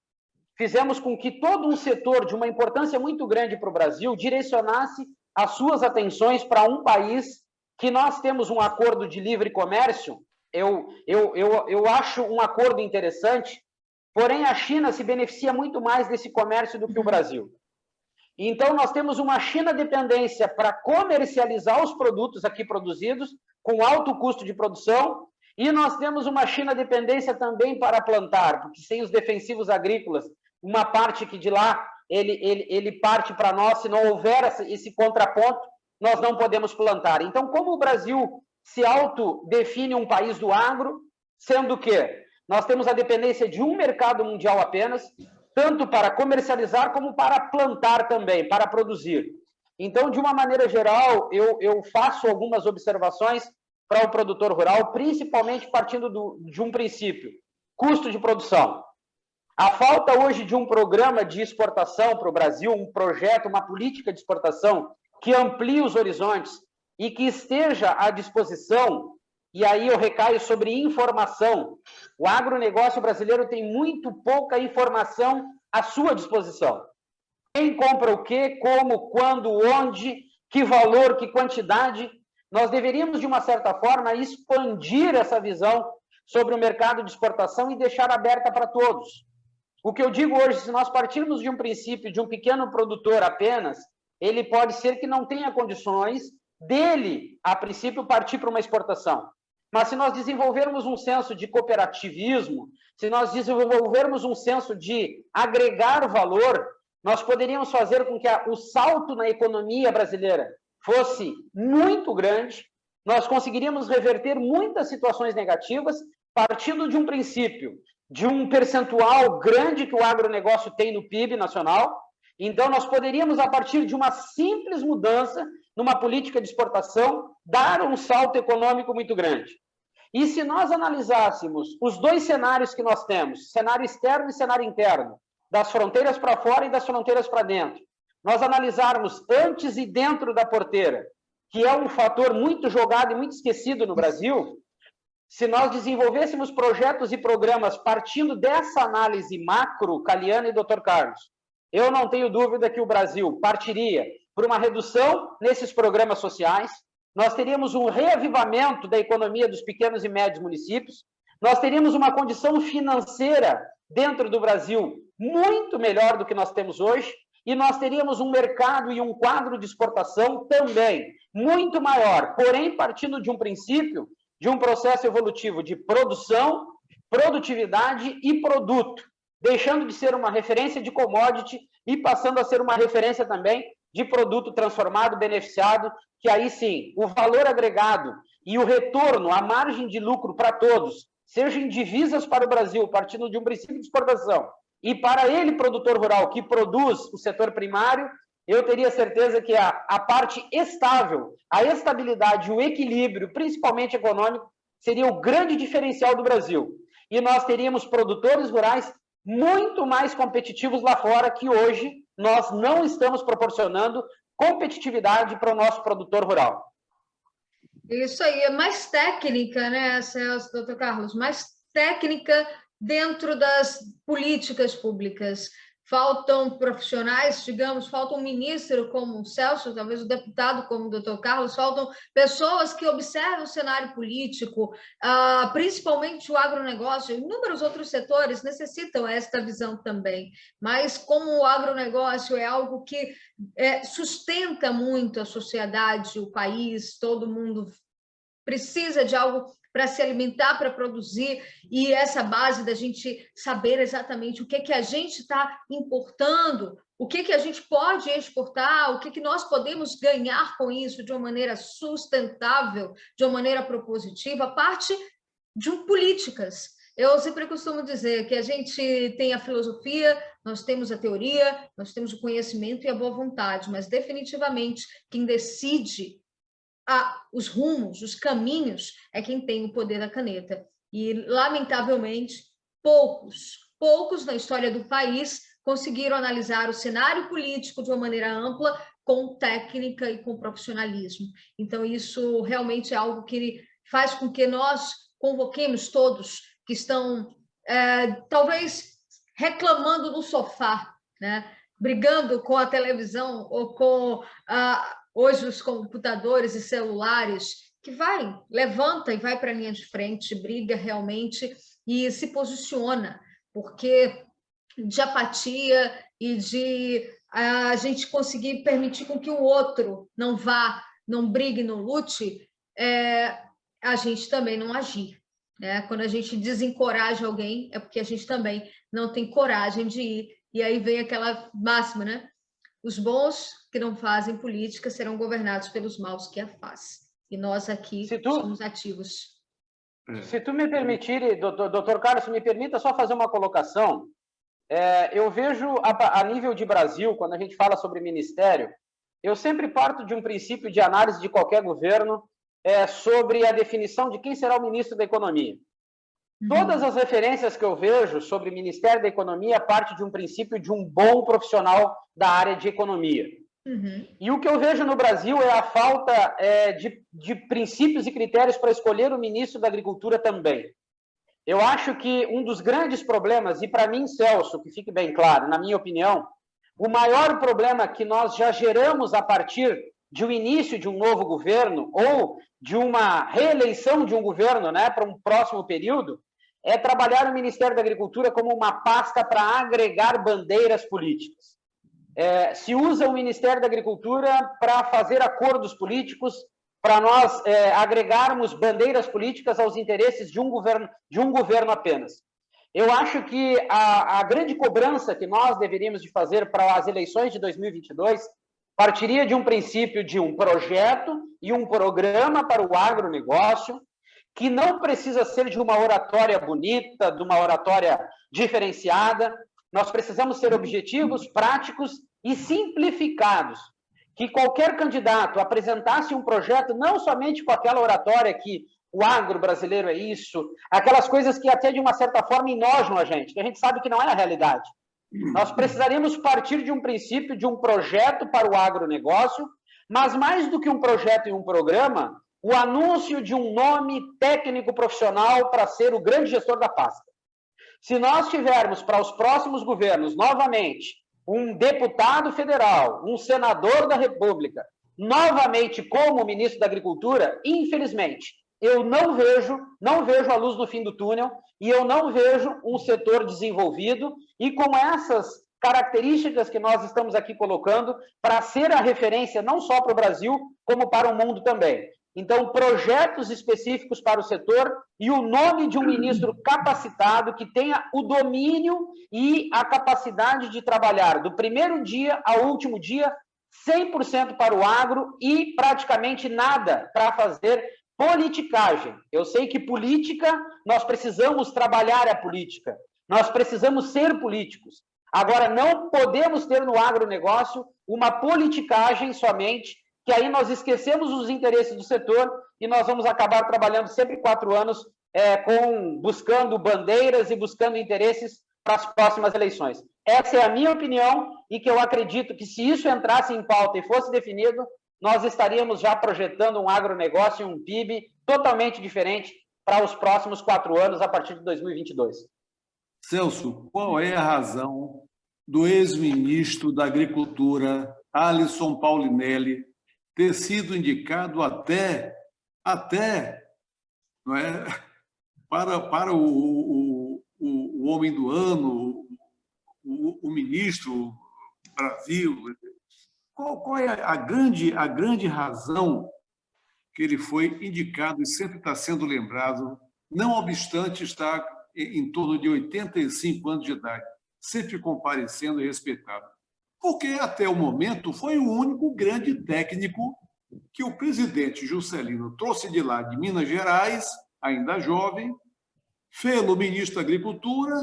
fizemos com que todo um setor de uma importância muito grande para o Brasil direcionasse as suas atenções para um país que nós temos um acordo de livre comércio. Eu acho um acordo interessante, porém a China se beneficia muito mais desse comércio do que o Brasil. Então, nós temos uma China dependência para comercializar os produtos aqui produzidos com alto custo de produção, e nós temos uma China dependência também para plantar, porque sem os defensivos agrícolas, uma parte que de lá ele parte para nós, se não houver esse contraponto, nós não podemos plantar. Então, como o Brasil se autodefine um país do agro, sendo que nós temos a dependência de um mercado mundial apenas, tanto para comercializar como para plantar também, para produzir. Então, de uma maneira geral, eu faço algumas observações para o produtor rural, principalmente partindo de um princípio, custo de produção. A falta hoje de um programa de exportação para o Brasil, um projeto, uma política de exportação que amplie os horizontes e que esteja à disposição. E aí eu recaio sobre informação. O agronegócio brasileiro tem muito pouca informação à sua disposição. Quem compra o quê, como, quando, onde, que valor, que quantidade. Nós deveríamos, de uma certa forma, expandir essa visão sobre o mercado de exportação e deixar aberta para todos. O que eu digo hoje, se nós partirmos de um princípio de um pequeno produtor apenas, ele pode ser que não tenha condições dele, a princípio, partir para uma exportação. Mas se nós desenvolvermos um senso de cooperativismo, se nós desenvolvermos um senso de agregar valor, nós poderíamos fazer com que o salto na economia brasileira fosse muito grande, nós conseguiríamos reverter muitas situações negativas, partindo de um princípio, de um percentual grande que o agronegócio tem no PIB nacional. Então, nós poderíamos, a partir de uma simples mudança numa política de exportação, dar um salto econômico muito grande. E se nós analisássemos os dois cenários que nós temos, cenário externo e cenário interno, das fronteiras para fora e das fronteiras para dentro, nós analisarmos antes e dentro da porteira, que é um fator muito jogado e muito esquecido no Brasil, se nós desenvolvêssemos projetos e programas partindo dessa análise macro, Caliana e Dr. Carlos, eu não tenho dúvida que o Brasil partiria por uma redução nesses programas sociais, nós teríamos um reavivamento da economia dos pequenos e médios municípios, nós teríamos uma condição financeira dentro do Brasil muito melhor do que nós temos hoje, e nós teríamos um mercado e um quadro de exportação também muito maior, porém partindo de um princípio, de um processo evolutivo de produção, produtividade e produto, deixando de ser uma referência de commodity e passando a ser uma referência também de produto transformado, beneficiado, que aí sim, o valor agregado e o retorno, a margem de lucro para todos, seja em divisas para o Brasil, partindo de um princípio de exportação, e para ele, produtor rural, que produz o setor primário, eu teria certeza que a parte estável, a estabilidade, o equilíbrio, principalmente econômico, seria o grande diferencial do Brasil. E nós teríamos produtores rurais muito mais competitivos lá fora, que hoje nós não estamos proporcionando competitividade para o nosso produtor rural. Isso aí, é mais técnica, né, Celso, doutor Carlos? Mais técnica dentro das políticas públicas. faltam profissionais, digamos, falta um ministro como o Celso, talvez o deputado como o doutor Carlos, faltam pessoas que observam o cenário político, principalmente o agronegócio, inúmeros outros setores necessitam esta visão também, mas como o agronegócio é algo que sustenta muito a sociedade, o país, todo mundo precisa de algo para se alimentar, para produzir, e essa base da gente saber exatamente o que a gente está importando, o que a gente pode exportar, o que nós podemos ganhar com isso de uma maneira sustentável, de uma maneira propositiva, parte de políticas. Eu sempre costumo dizer que a gente tem a filosofia, nós temos a teoria, nós temos o conhecimento e a boa vontade, mas definitivamente quem decide os rumos, os caminhos, é quem tem o poder da caneta. E, lamentavelmente, poucos na história do país conseguiram analisar o cenário político de uma maneira ampla, com técnica e com profissionalismo. Então, isso realmente é algo que faz com que nós convoquemos todos que estão, talvez, reclamando no sofá, né? Brigando com a televisão ou com hoje os computadores e celulares, que levanta e vai para a linha de frente, briga realmente e se posiciona, porque de apatia e de a gente conseguir permitir com que o outro não brigue, não lute, a gente também não agir. Quando a gente desencoraja alguém, é porque a gente também não tem coragem de ir. E aí vem aquela máxima, né? Os bons que não fazem política serão governados pelos maus que a fazem. E nós aqui somos ativos. Se tu me permitir, doutor Carlos, me permita só fazer uma colocação. Eu vejo, a nível de Brasil, quando a gente fala sobre ministério, eu sempre parto de um princípio de análise de qualquer governo sobre a definição de quem será o ministro da Economia. Todas as referências que eu vejo sobre o Ministério da Economia partem de um princípio de um bom profissional da área de economia. E o que eu vejo no Brasil é a falta de princípios e critérios para escolher o ministro da Agricultura também. Eu acho que um dos grandes problemas, e para mim, Celso, que fique bem claro, na minha opinião, o maior problema que nós já geramos a partir de um início de um novo governo ou de uma reeleição de um governo, né, para um próximo período, é trabalhar o Ministério da Agricultura como uma pasta para agregar bandeiras políticas. Se usa o Ministério da Agricultura para fazer acordos políticos, para nós agregarmos bandeiras políticas aos interesses de um governo apenas. Eu acho que a grande cobrança que nós deveríamos de fazer para as eleições de 2022 partiria de um princípio de um projeto e um programa para o agronegócio, que não precisa ser de uma oratória bonita, de uma oratória diferenciada. Nós precisamos ser objetivos, práticos e simplificados. Que qualquer candidato apresentasse um projeto não somente com aquela oratória que o agro brasileiro é isso, aquelas coisas que até de uma certa forma enojam a gente, que a gente sabe que não é a realidade. Nós precisaríamos partir de um princípio, de um projeto para o agronegócio, mas mais do que um projeto e um programa, o anúncio de um nome técnico profissional para ser o grande gestor da pasta. Se nós tivermos para os próximos governos, novamente, um deputado federal, um senador da República, novamente como ministro da Agricultura, infelizmente, eu não vejo a luz no fim do túnel e eu não vejo um setor desenvolvido e com essas características que nós estamos aqui colocando para ser a referência não só para o Brasil, como para o mundo também. Então, projetos específicos para o setor e o nome de um ministro capacitado que tenha o domínio e a capacidade de trabalhar do primeiro dia ao último dia, 100% para o agro e praticamente nada para fazer politicagem. Eu sei que política, nós precisamos trabalhar a política, nós precisamos ser políticos. Agora, não podemos ter no agronegócio uma politicagem somente, que aí nós esquecemos os interesses do setor e nós vamos acabar trabalhando sempre 4 anos buscando bandeiras e buscando interesses para as próximas eleições. Essa é a minha opinião e que eu acredito que se isso entrasse em pauta e fosse definido, nós estaríamos já projetando um agronegócio e um PIB totalmente diferente para os próximos 4 anos a partir de 2022. Celso, qual é a razão do ex-ministro da Agricultura, Alisson Paulinelli, ter sido indicado até não é, para o homem do ano, o ministro Brasil. Qual é a grande razão que ele foi indicado e sempre está sendo lembrado, não obstante estar em torno de 85 anos de idade, sempre comparecendo e respeitado? Porque, até o momento, foi o único grande técnico que o presidente Juscelino trouxe de lá, de Minas Gerais, ainda jovem, fê-lo ministro da Agricultura.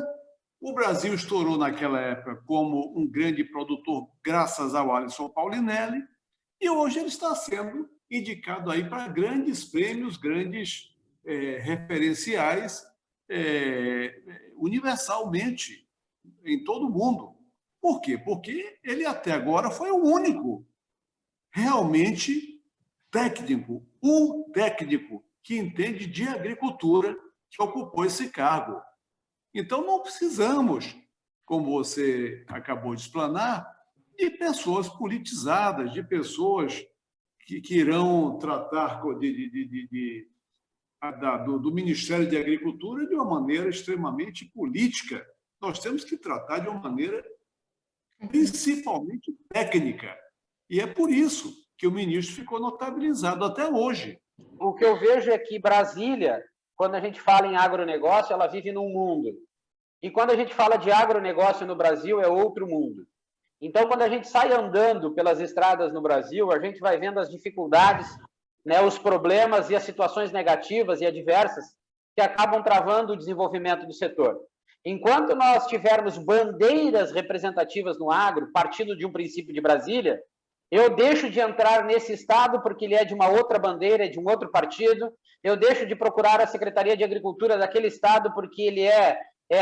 O Brasil estourou naquela época como um grande produtor, graças ao Alisson Paulinelli, e hoje ele está sendo indicado aí para grandes prêmios, grandes referenciais universalmente em todo o mundo. Por quê? Porque ele até agora foi o único realmente técnico, o técnico que entende de agricultura que ocupou esse cargo. Então, não precisamos, como você acabou de explanar, de pessoas politizadas, de pessoas que irão tratar do Ministério da Agricultura de uma maneira extremamente política. Nós temos que tratar de uma maneira principalmente técnica. E é por isso que o ministro ficou notabilizado até hoje. O que eu vejo é que Brasília, quando a gente fala em agronegócio, ela vive num mundo. E quando a gente fala de agronegócio no Brasil, é outro mundo. Então, quando a gente sai andando pelas estradas no Brasil, a gente vai vendo as dificuldades, né, os problemas e as situações negativas e adversas que acabam travando o desenvolvimento do setor. Enquanto nós tivermos bandeiras representativas no agro, partindo de um princípio de Brasília, eu deixo de entrar nesse estado porque ele é de uma outra bandeira, é de um outro partido, eu deixo de procurar a Secretaria de Agricultura daquele estado porque ele é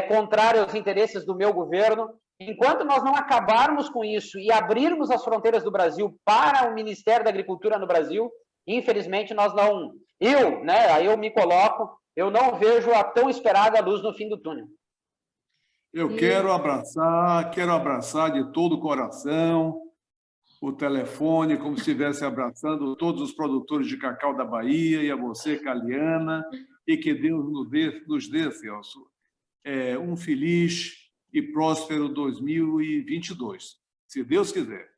contrário aos interesses do meu governo. Enquanto nós não acabarmos com isso e abrirmos as fronteiras do Brasil para o Ministério da Agricultura no Brasil, infelizmente nós não... aí eu me coloco, eu não vejo a tão esperada luz no fim do túnel. Eu quero abraçar de todo o coração o telefone, como se estivesse abraçando todos os produtores de cacau da Bahia e a você, Caliana, e que Deus nos dê, Celso, um feliz e próspero 2022, se Deus quiser.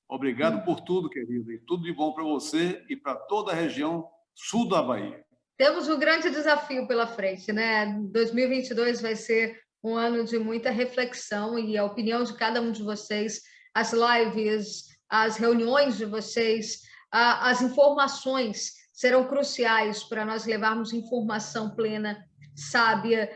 Obrigado por tudo, querido, e tudo de bom para você e para toda a região sul da Bahia. Temos um grande desafio pela frente, né? 2022 vai ser um ano de muita reflexão e a opinião de cada um de vocês, as lives, as reuniões de vocês, as informações serão cruciais para nós levarmos informação plena, sábia,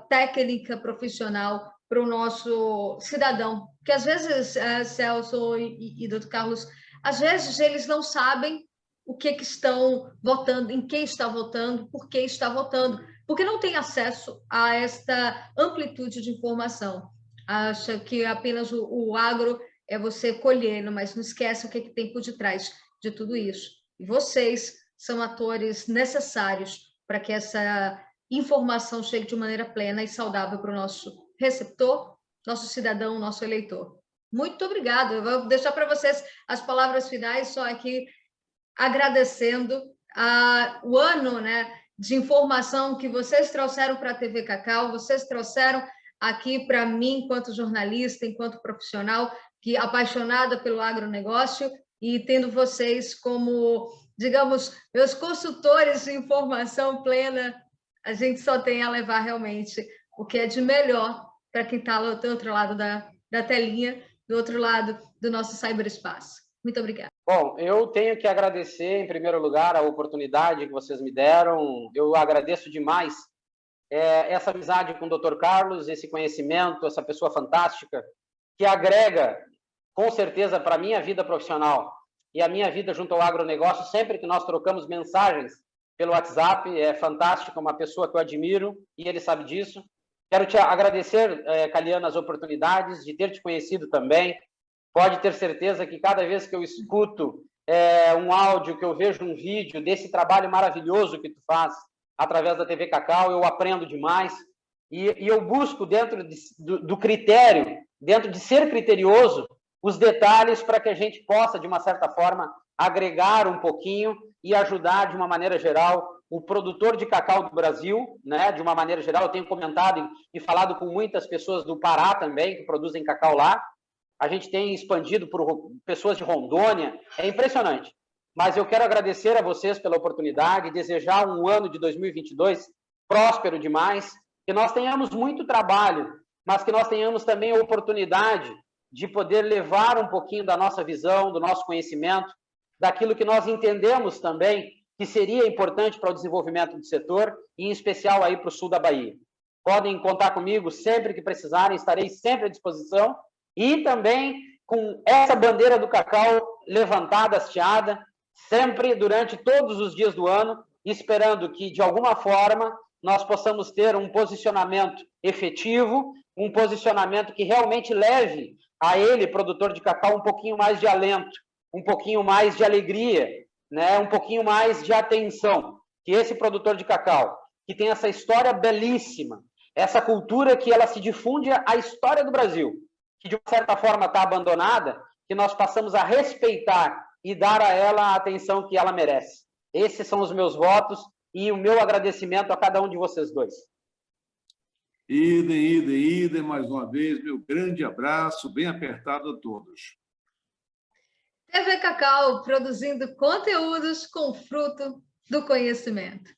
técnica, profissional para o nosso cidadão. Porque às vezes, Celso e Dr. Carlos, às vezes eles não sabem o que estão votando, em quem está votando, por que está votando, porque não tem acesso a esta amplitude de informação. Acha que apenas o agro é você colher, mas não esquece o que tem por detrás de tudo isso. E vocês são atores necessários para que essa informação chegue de maneira plena e saudável para o nosso receptor, nosso cidadão, nosso eleitor. Muito obrigada. Eu vou deixar para vocês as palavras finais, só aqui agradecendo o ano, né, de informação que vocês trouxeram para a TV Cacau, vocês trouxeram aqui para mim, enquanto jornalista, enquanto profissional, que apaixonada pelo agronegócio, e tendo vocês como, digamos, meus consultores de informação plena, a gente só tem a levar realmente o que é de melhor para quem está do outro lado da telinha, do outro lado do nosso cyberespaço. Muito obrigada. Bom, eu tenho que agradecer, em primeiro lugar, a oportunidade que vocês me deram. Eu agradeço demais essa amizade com o Dr. Carlos, esse conhecimento, essa pessoa fantástica, que agrega, com certeza, para a minha vida profissional e a minha vida junto ao agronegócio, sempre que nós trocamos mensagens pelo WhatsApp, é fantástico, uma pessoa que eu admiro, e ele sabe disso. Quero te agradecer, Caliana, as oportunidades de ter te conhecido também. Pode ter certeza que cada vez que eu escuto um áudio, que eu vejo um vídeo desse trabalho maravilhoso que tu faz através da TV Cacau, eu aprendo demais e eu busco dentro do critério dentro de ser criterioso, os detalhes para que a gente possa, de uma certa forma, agregar um pouquinho e ajudar, de uma maneira geral, o produtor de cacau do Brasil, né? De uma maneira geral, eu tenho comentado e falado com muitas pessoas do Pará também, que produzem cacau lá. A gente tem expandido por pessoas de Rondônia, é impressionante. Mas eu quero agradecer a vocês pela oportunidade, desejar um ano de 2022 próspero demais, que nós tenhamos muito trabalho, mas que nós tenhamos também a oportunidade de poder levar um pouquinho da nossa visão, do nosso conhecimento, daquilo que nós entendemos também que seria importante para o desenvolvimento do setor, e em especial aí para o sul da Bahia. Podem contar comigo sempre que precisarem, estarei sempre à disposição, e também com essa bandeira do cacau levantada, hasteada, sempre durante todos os dias do ano, esperando que, de alguma forma, nós possamos ter um posicionamento efetivo, um posicionamento que realmente leve a ele, produtor de cacau, um pouquinho mais de alento, um pouquinho mais de alegria, né? Um pouquinho mais de atenção. Que esse produtor de cacau, que tem essa história belíssima, essa cultura que ela se difunde a história do Brasil, que de uma certa forma está abandonada, que nós passamos a respeitar e dar a ela a atenção que ela merece. Esses são os meus votos e o meu agradecimento a cada um de vocês dois. Idem, mais uma vez, meu grande abraço, bem apertado a todos. TV Cacau, produzindo conteúdos com fruto do conhecimento.